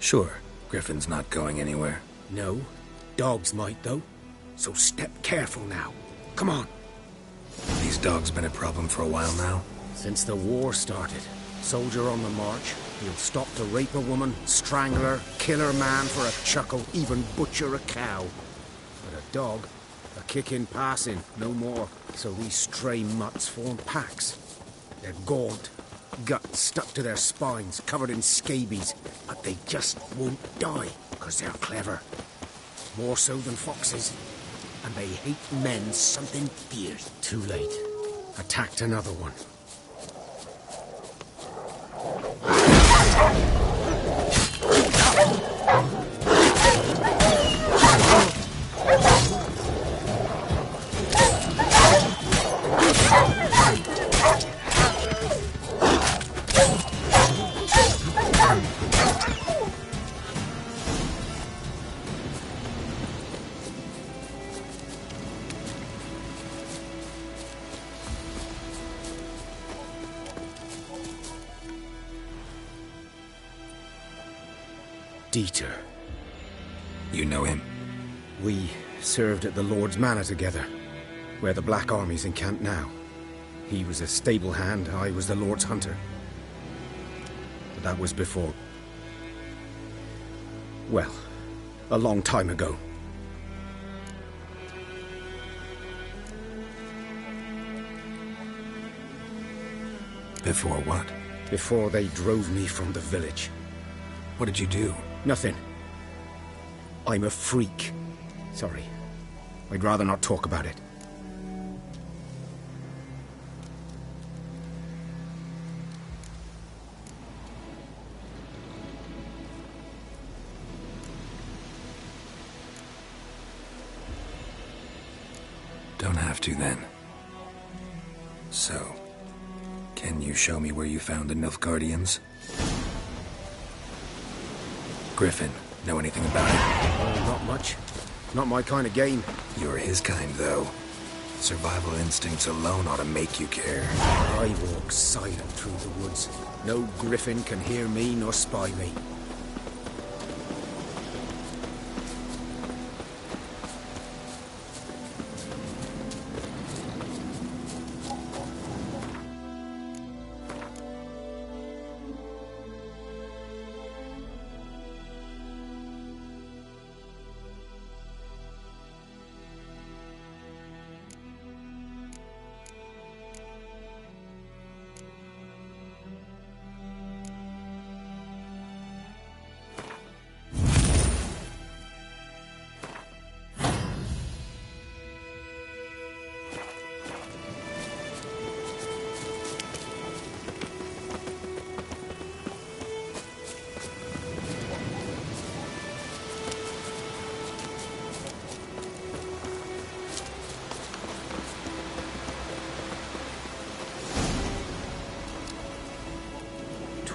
Sure. Griffin's not going anywhere. No. Dogs might, though. So step careful now. Come on. These dogs been a problem for a while now? Since the war started. Soldier on the march. He'll stop to rape a woman, strangle her, kill her man for a chuckle, even butcher a cow. But a dog, a kick in passing, no more. So these stray mutts form packs. They're gaunt, guts stuck to their spines, covered in scabies. But they just won't die, because they're clever. More so than foxes. And they hate men something fierce. Too late. Attacked another one. Dieter. You know him? We served at the Lord's Manor together, where the Black Army's encamped now. He was a stable hand, I was the Lord's hunter. But that was before... well, a long time ago. Before what? Before they drove me from the village. What did you do? Nothing. I'm a freak. Sorry. I'd rather not talk about it. Don't have to, then. So, can you show me where you found the Nilfgaardians? Griffin, know anything about it? Oh, not much. Not my kind of game. You're his kind, though. Survival instincts alone ought to make you care. I walk silent through the woods. No griffin can hear me nor spy me.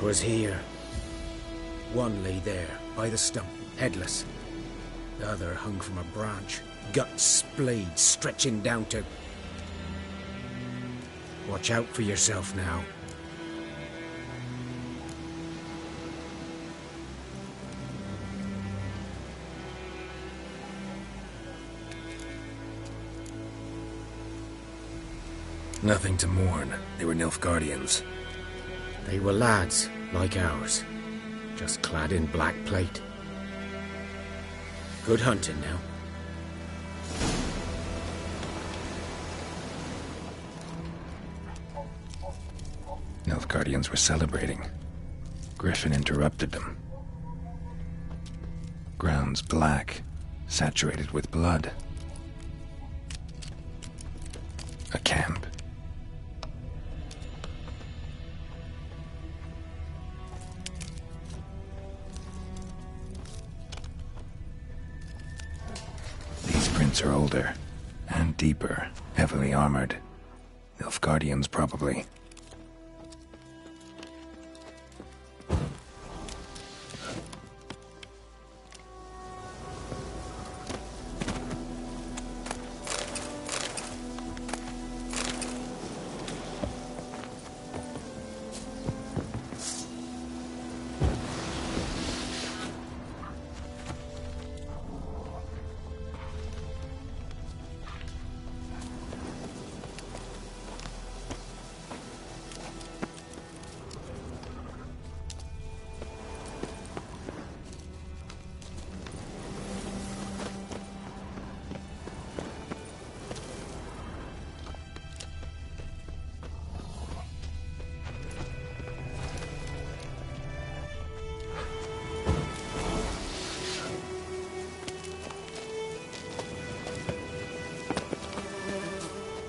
'Twas here. One lay there, by the stump, headless. The other hung from a branch, guts splayed, stretching down to... Watch out for yourself now. Nothing to mourn. They were Nilfgaardians. They were lads, like ours, just clad in black plate. Good hunting now. Nilfgaardians were celebrating. Griffin interrupted them. Grounds black, saturated with blood. A camp. These prints are older and deeper, heavily armored. Nilfgaardians, probably.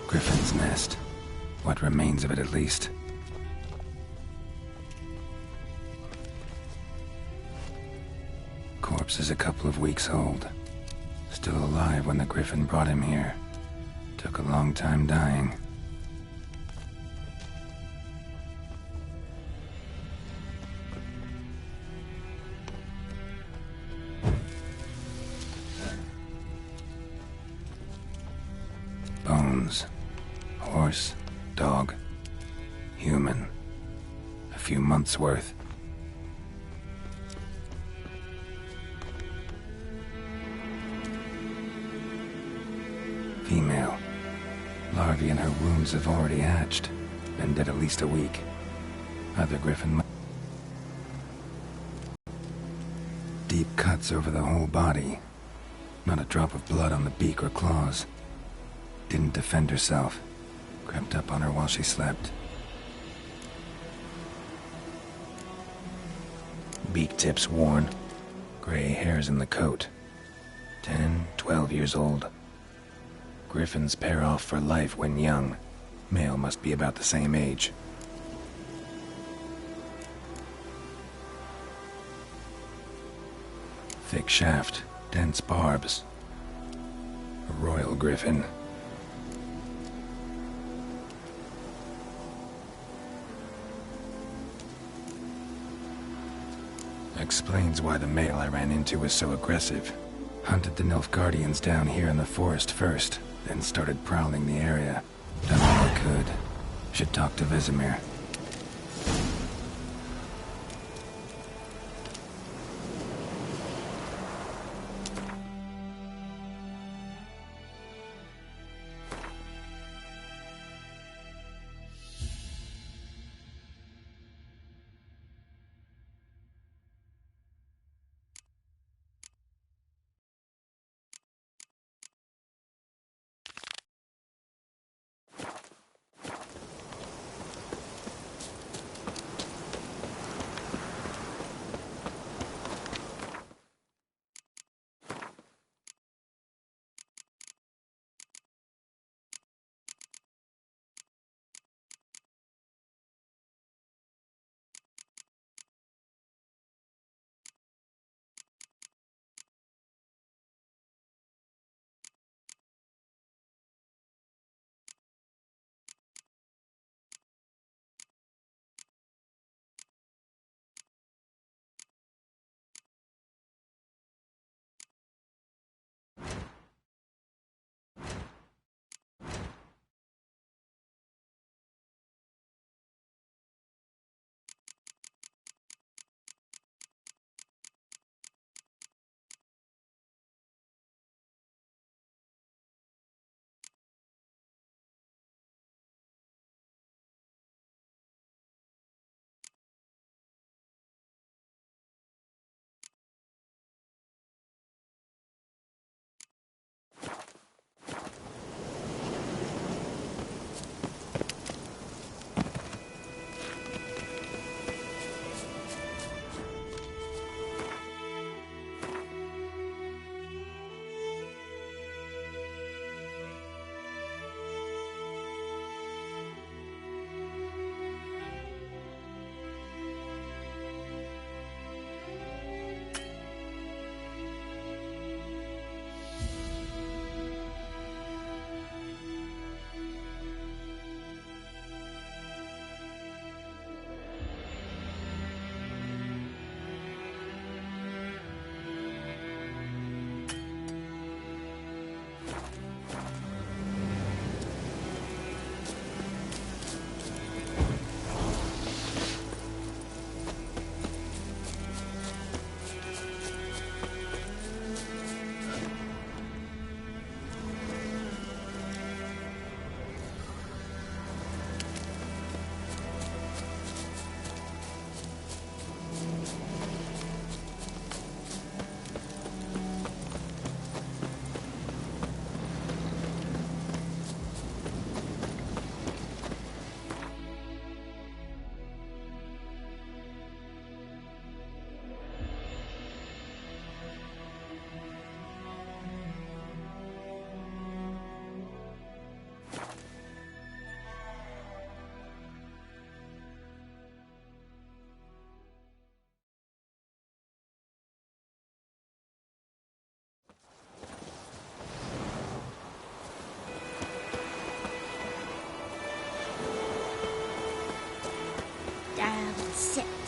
Griffin's nest. What remains of it, at least. Corpse is a couple of weeks old. Still alive when the Griffin brought him here. Took a long time dying. Bones. Horse, dog, human. A few months' worth. Female. Larvae in her wounds have already hatched. Been dead at least a week. Other Griffin... Deep cuts over the whole body. Not a drop of blood on the beak or claws. Didn't defend herself. Crept up on her while she slept. Beak tips worn. Gray hairs in the coat. 10, 12 years old. Griffins pair off for life when young. Male must be about the same age. Thick shaft, dense barbs. A royal griffin. Explains why the male I ran into was so aggressive. Hunted the Nilfgaardians down here in the forest first, then started prowling the area. Done all I could. Should talk to Vesemir.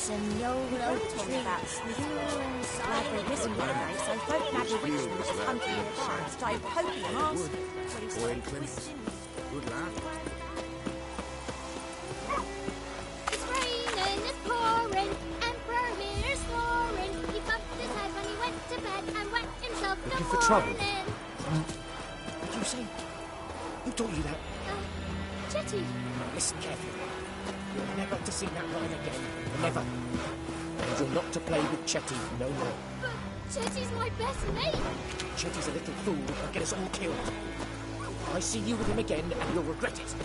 some YOLO treats. Ladbury missing the other day, so folk Nabby Richmond was hunting nearby and started poking him asked. Boy in Plymouth. Good lad. It's raining, it's pouring, Emperor Mere's snoring. He bumped his head when he went to bed and wet himself in the Looking for trouble? morning. What did you say? Who told you that? Chetty. Now listen carefully. You're never to sing that line again. Never. And you're not to play with Chetty no more. But Chetty's my best mate. Chetty's a little fool who'll get us all killed. I see you with him again and you'll regret it.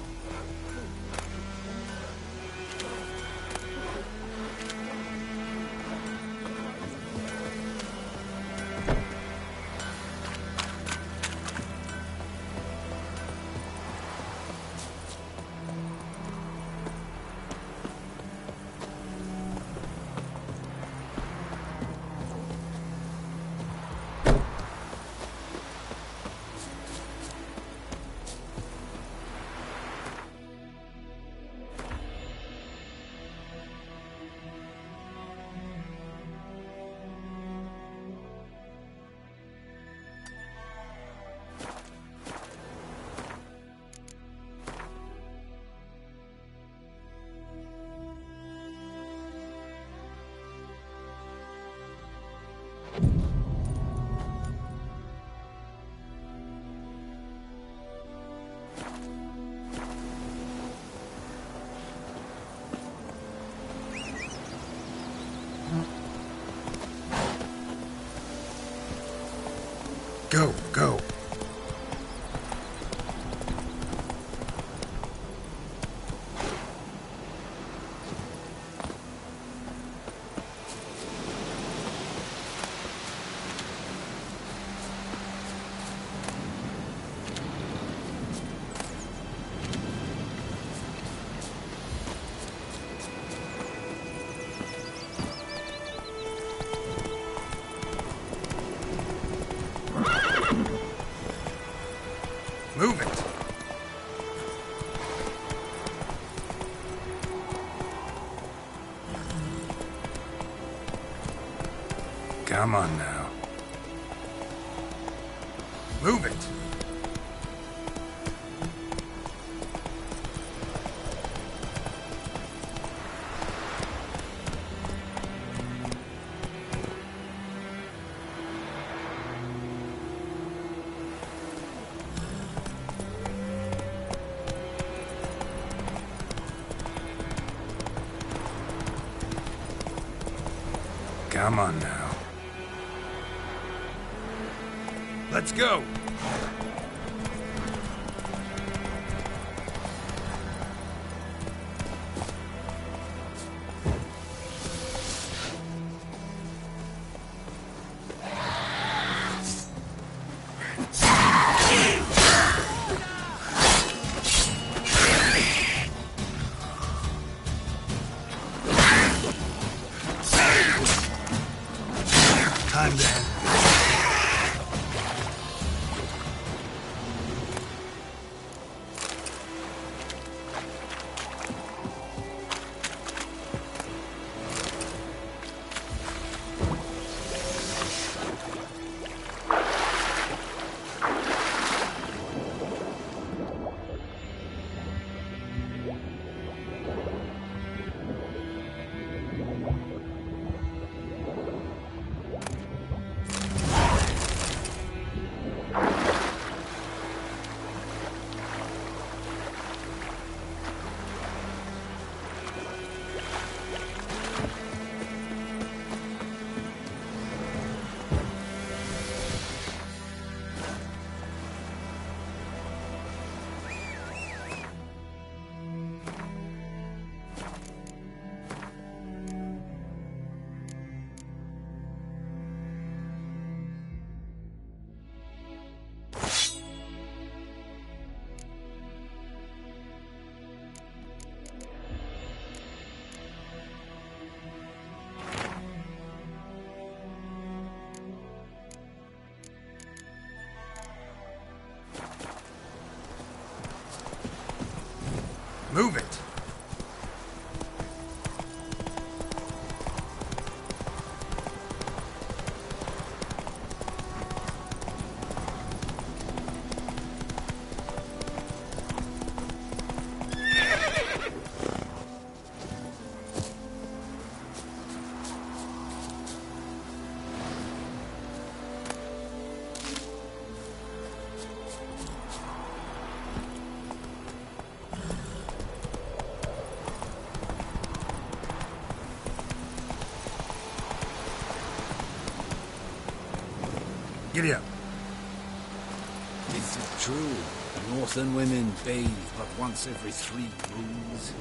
Go, go. Move it! Come on now. Move it! Come on now. Let's go! Time then. Giddy up. Is it true? Northern women bathe but once every 3 moons?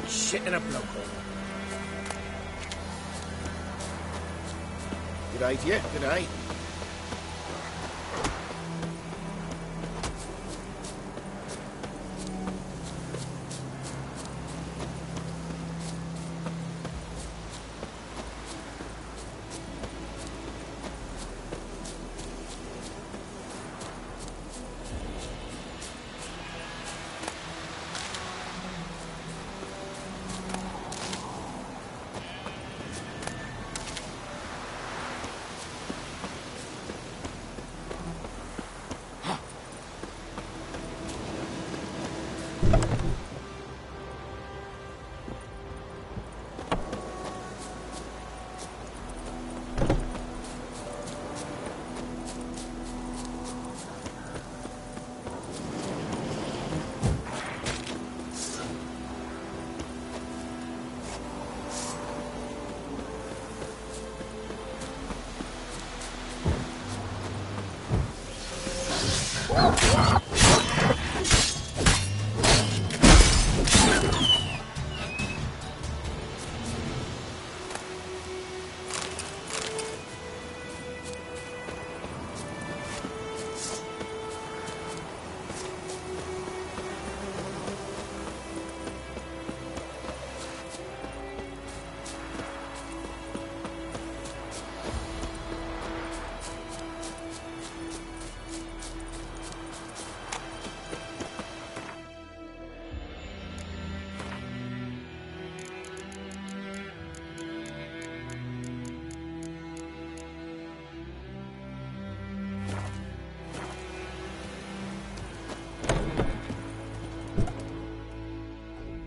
Shit in a blowhole. Good idea, good eye.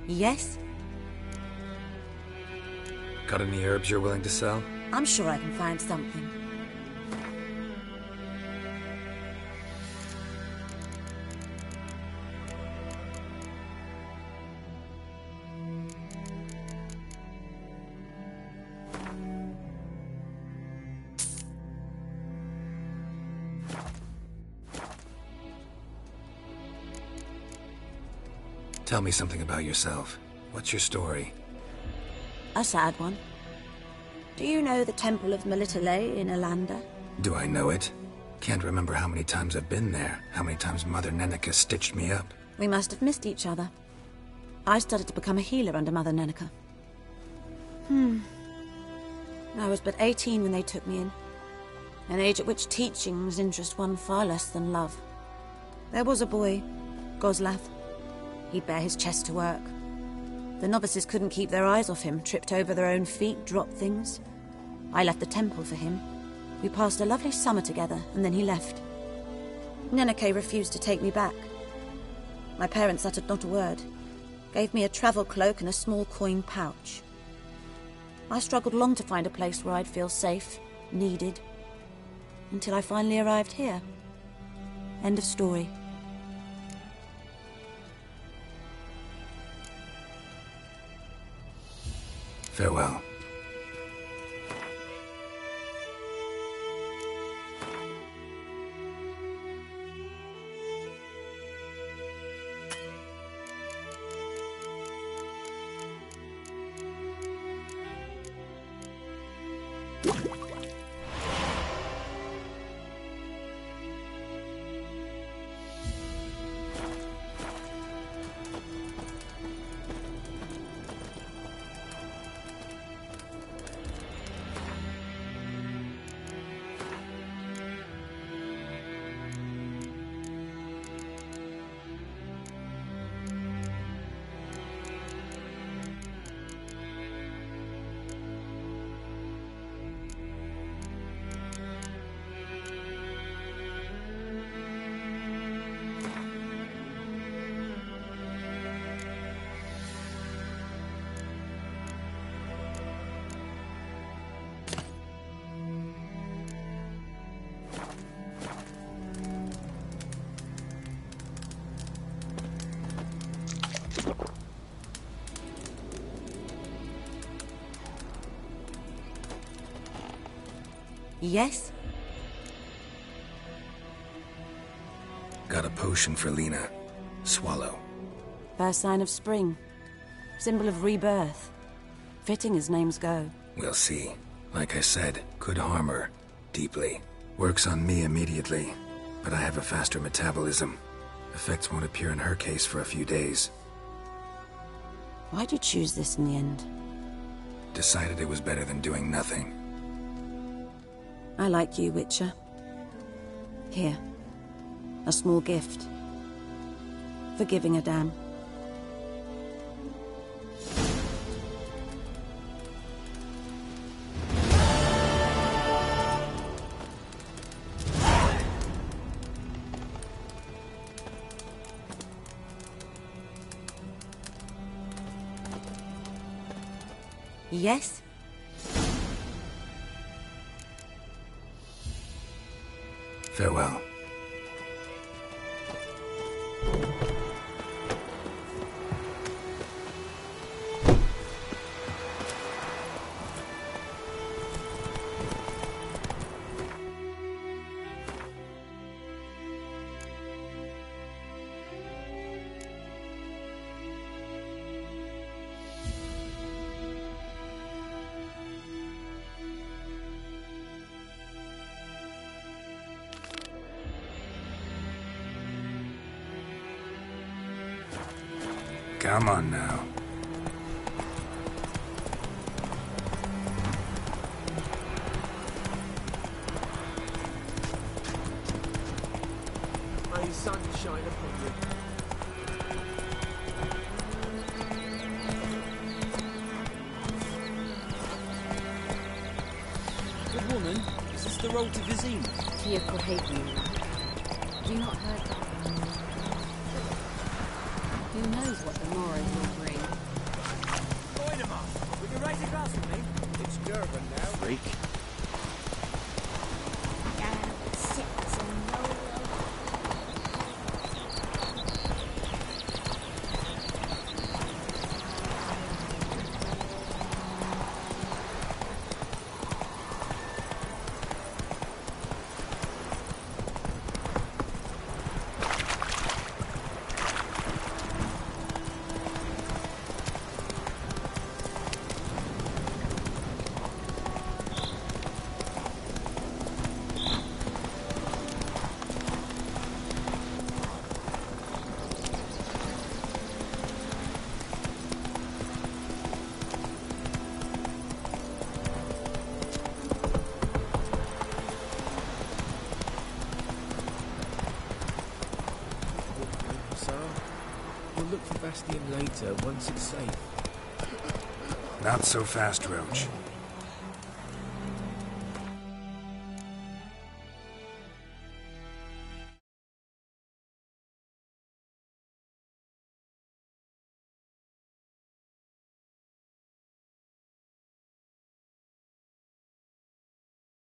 Yes? Got any herbs you're willing to sell? I'm sure I can find something. Tell me something about yourself. What's your story? A sad one. Do you know the Temple of Melitele in Alanda? Do I know it? Can't remember how many times I've been there, how many times Mother Neneka stitched me up. We must have missed each other. I started to become a healer under Mother Neneka. I was but 18 when they took me in. An age at which teachings interest one far less than love. There was a boy, Goslath. He'd bare his chest to work. The novices couldn't keep their eyes off him, tripped over their own feet, dropped things. I left the temple for him. We passed a lovely summer together, and then he left. Neneke refused to take me back. My parents uttered not a word, gave me a travel cloak and a small coin pouch. I struggled long to find a place where I'd feel safe, needed, until I finally arrived here. End of story. Farewell. Yes? Got a potion for Lena. Swallow. First sign of spring. Symbol of rebirth. Fitting as names go. We'll see. Like I said, could harm her. Deeply. Works on me immediately, but I have a faster metabolism. Effects won't appear in her case for a few days. Why'd you choose this in the end? Decided it was better than doing nothing. I like you, Witcher. Here. A small gift. For giving a damn. Yes? Farewell. Come on now. May the sun shine upon you. Good woman, is this the road to Vizima? Tia Corhagian. Do you not heard that? Who knows what the morrow will bring? Would you raise a glass with me? It's Durban now. Freak. We'll look for Bastion later, once it's safe. Not so fast, Roach.